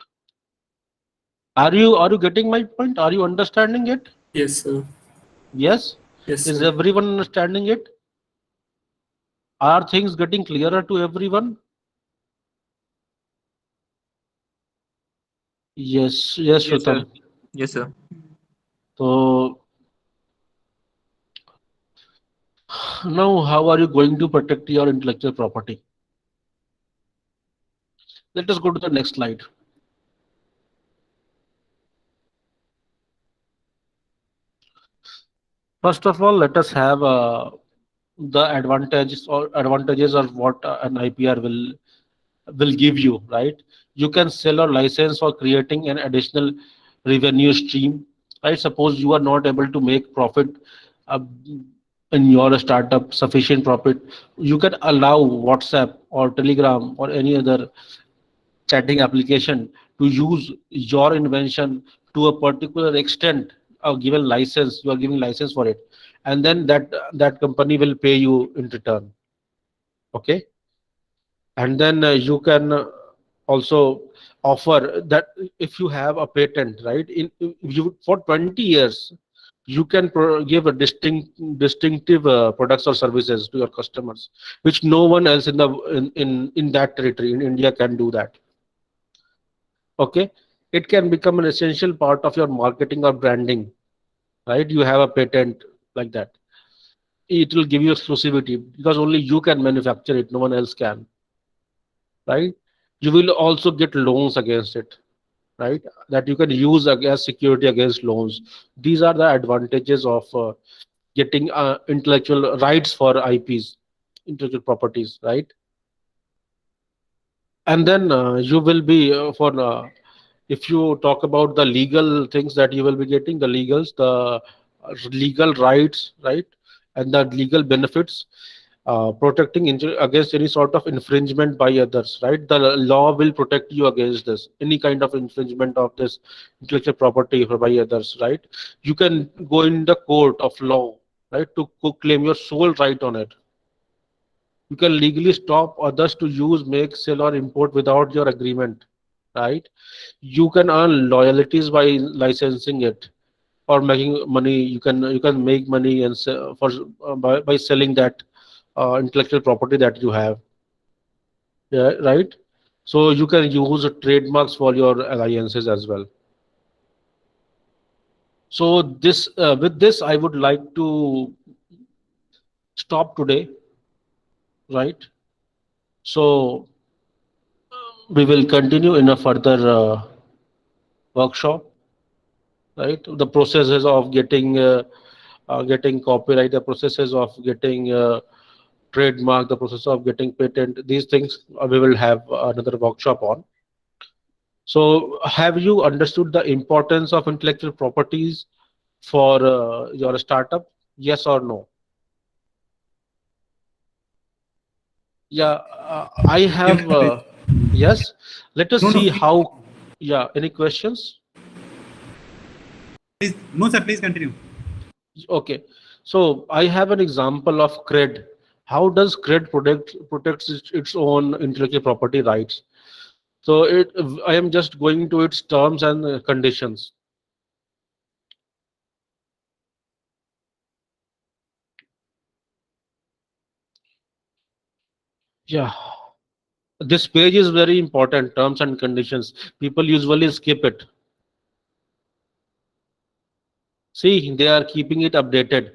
Are you getting my point? Are you understanding it? Yes, sir. Yes. Yes, Is sir. everyone understanding it? Are things getting clearer to everyone? Yes, Yes, Shrutam. sir. Yes, sir. So now, how are you going to protect your intellectual property? Let us go to the next slide. First of all, let us have the advantages of what an IPR will give you, right? You can sell or license for creating an additional revenue stream, right? Suppose you are not able to make profit in your startup, sufficient profit, you can allow WhatsApp or Telegram or any other chatting application to use your invention to a particular extent, or given license, you are giving license for it, and then that company will pay you in return. Okay, and then you can also offer that if you have a patent, right? In you for 20 years you can give a distinctive products or services to your customers, which no one else in that territory in India can do that. Okay, it can become an essential part of your marketing or branding, right? You have a patent like that. It will give you exclusivity because only you can manufacture it, no one else can, right? You will also get loans against it, right? That you can use as security against loans. These are the advantages of getting intellectual rights for IPs, intellectual properties, right? And then you will be if you talk about the legal things that you will be getting, the legal rights, right? And the legal benefits, protecting against any sort of infringement by others, right? The law will protect you against this, any kind of infringement of this intellectual property by others, right? You can go in the court of law, right, to claim your sole right on it. You can legally stop others to use, make, sell, or import without your agreement, right? You can earn loyalties by licensing it or making money. You can make money and by selling that intellectual property that you have. Yeah, right. So you can use trademarks for your alliances as well. So this with this, I would like to stop today. Right. So we will continue in a further workshop. Right. The processes of getting copyright, the processes of getting trademark, the process of getting patent. These things we will have another workshop on. So have you understood the importance of intellectual properties for your startup? Yes or no? Yeah, I have. Yes. Let us see how. Yeah. Any questions? Please, no, sir. Please continue. Okay. So I have an example of CRED. How does CRED protects its own intellectual property rights? So I am just going to its terms and conditions. Yeah. This page is very important, terms and conditions. People usually skip it. See, they are keeping it updated.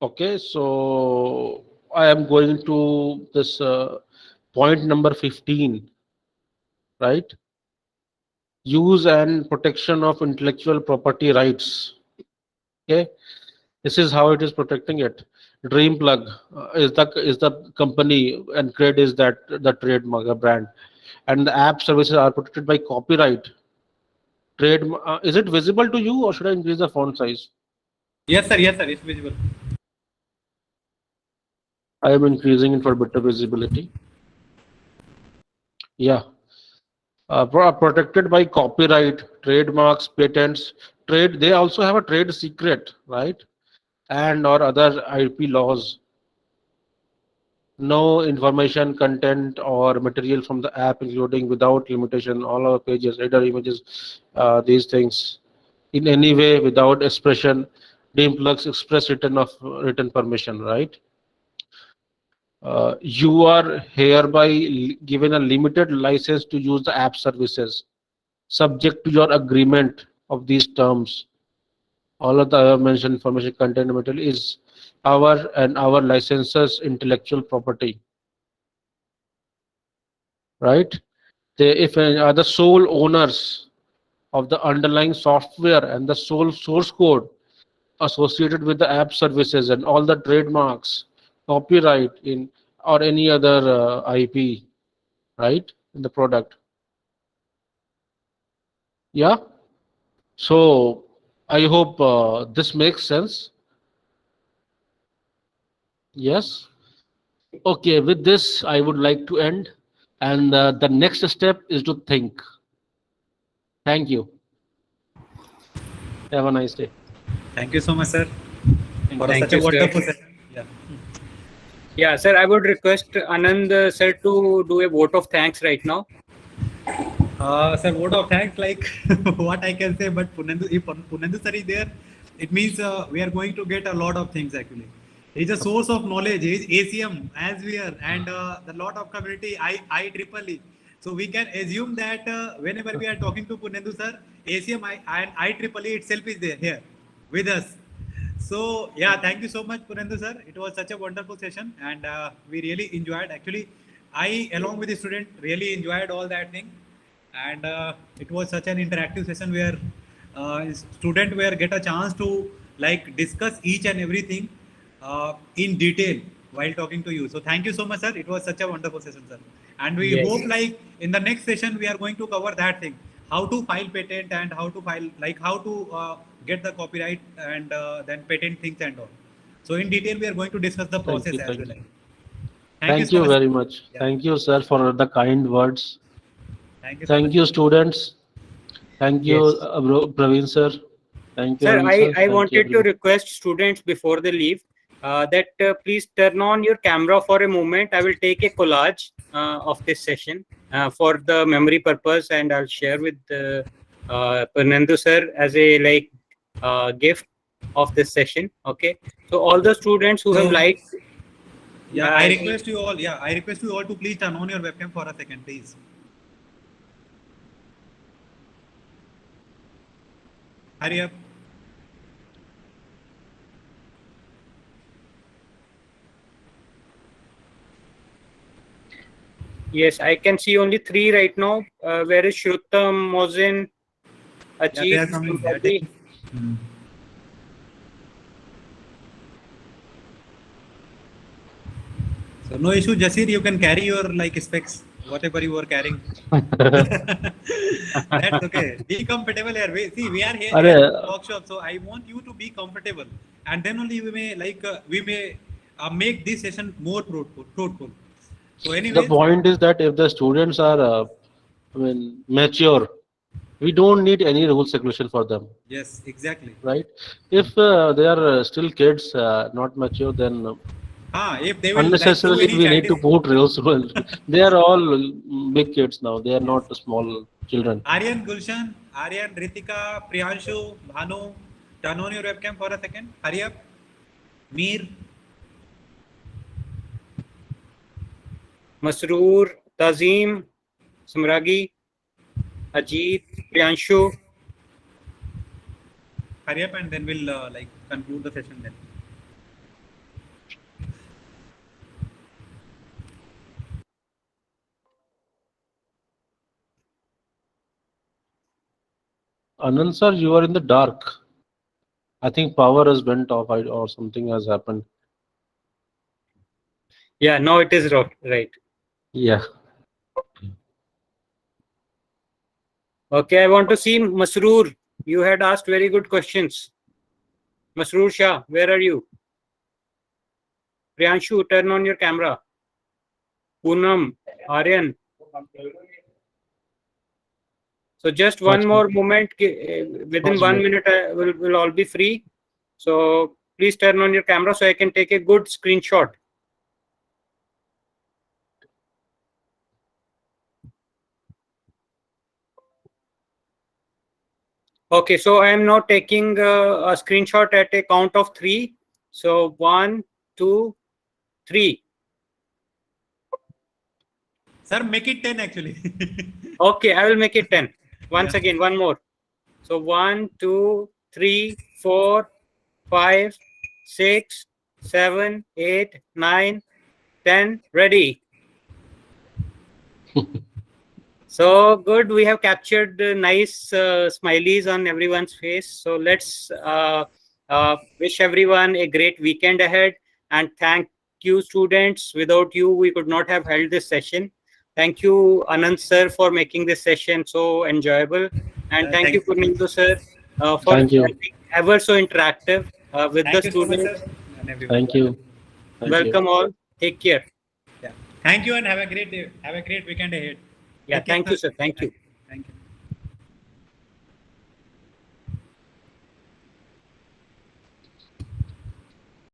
Okay, so I am going to this point number 15, right? Use and protection of intellectual property rights. Okay, this is how it is protecting it. DreamPlug is the company, and CRED is the trademark, the brand, and the app services are protected by copyright. Is it visible to you, or should I increase the font size? Yes, sir. Yes, sir. It's visible. I am increasing it for better visibility. Yeah. Protected by copyright, trademarks, patents, trade. They also have a trade secret, right? And or other IP laws. No information, content, or material from the app, including without limitation, all our pages, header images, these things, in any way without expression, DreamPlug's express written permission, right? You are hereby given a limited license to use the app services, subject to your agreement of these terms. All of the mentioned information, content, material is our and our licensors' intellectual property, right? If are the sole owners of the underlying software and the sole source code associated with the app services and all the trademarks, copyright in or any other IP, right, in the product. Yeah. So I hope this makes sense. Yes. Okay, with this I would like to end, and the next step is to think. Thank you. Have a nice day. Thank you so much, sir, for Thank such a you, sir. wonderful session. Yeah. Yeah, sir, I would request Anand sir to do a vote of thanks right now. Sir, vote of thanks, like what I can say, but if Punendu sir is there, it means we are going to get a lot of things actually. He's a source of knowledge. He's ACM as we are, and the lot of community IEEE. So we can assume that whenever we are talking to Punendu sir, ACM and IEEE itself is there here with us. So yeah, thank you so much, Punendu sir. It was such a wonderful session, and we really enjoyed. Actually, I along with the student really enjoyed all that thing. And it was such an interactive session where students were get a chance to like discuss each and everything in detail while talking to you. So thank you so much, sir. It was such a wonderful session, sir. And we Yes. hope like in the next session we are going to cover that thing, how to file patent and how to file like how to get the copyright and then patent things and all. So in detail we are going to discuss the process as well. Thank so you much. very much. Yeah. Thank you, sir, for the kind words. Thank you so Thank much. you, students. Thank you, Yes. Praveen sir. Thank you, Sir, Anand I Thank you, wanted to everyone. request students before they leave that please turn on your camera for a moment. I will take a collage of this session for the memory purpose, and I'll share with Punendu sir as a like gift of this session. Okay, so all the students who have So- liked. Yeah, I request you all. Yeah, I request you all to please turn on your webcam for a second, please. Hurry up. Yes, I can see only 3 right now. Where is Shrutam, Mozin, they Ajit, are coming. They are somebody? So no issue, Jasir. You can carry your like specs, whatever you are carrying. That's okay. Be comfortable here. See, we are here Are- in a workshop, so I want you to be comfortable, and then only we may make this session more fruitful. So The anyway, point is that if the students are mature, we don't need any rules regulation for them, yes, exactly. right? If they are still kids, not mature, then If they will unnecessarily like, do we any need to put rules. They are all big kids now. They are not small children. Aryan, Gulshan, Aryan, Ritika, Priyanshu, Bhanu, turn on your webcam for a second. Hurry up. Mir, Masroor, Tazim, Samragi, Ajit, Priyanshu. hurry up, and then we'll like conclude the session then. Anand sir, you are in the dark. I think power has went off or something has happened. Yeah, no, it is right. Yeah. Okay, I want to see Masroor. You had asked very good questions. Masroor Shah, where are you? Priyanshu, turn on your camera. Poonam, Aryan. So just one more moment. Within 1 minute, we'll all be free. So please turn on your camera so I can take a good screenshot. Okay, so I am now taking a screenshot at a count of 3. So 1, 2, 3. Sir, make it 10 actually. Okay, I will make it 10. Once again, one more. So 1, 2, 3, 4, 5, 6, 7, 8, 9, 10. Ready. So good. We have captured nice smileys on everyone's face. So let's wish everyone a great weekend ahead. And thank you, students. Without you, we could not have held this session. Thank you, Anand sir, for making this session so enjoyable. And thank you, Punendu sir, for Thank you. being ever so interactive with Thank the you so much, students. sir, and everyone. Thank you. Thank you. Welcome all. Take care. Yeah. Thank you and have a great day. Have a great weekend ahead. Yeah, Take care, thank you, sir. sir. Thank you.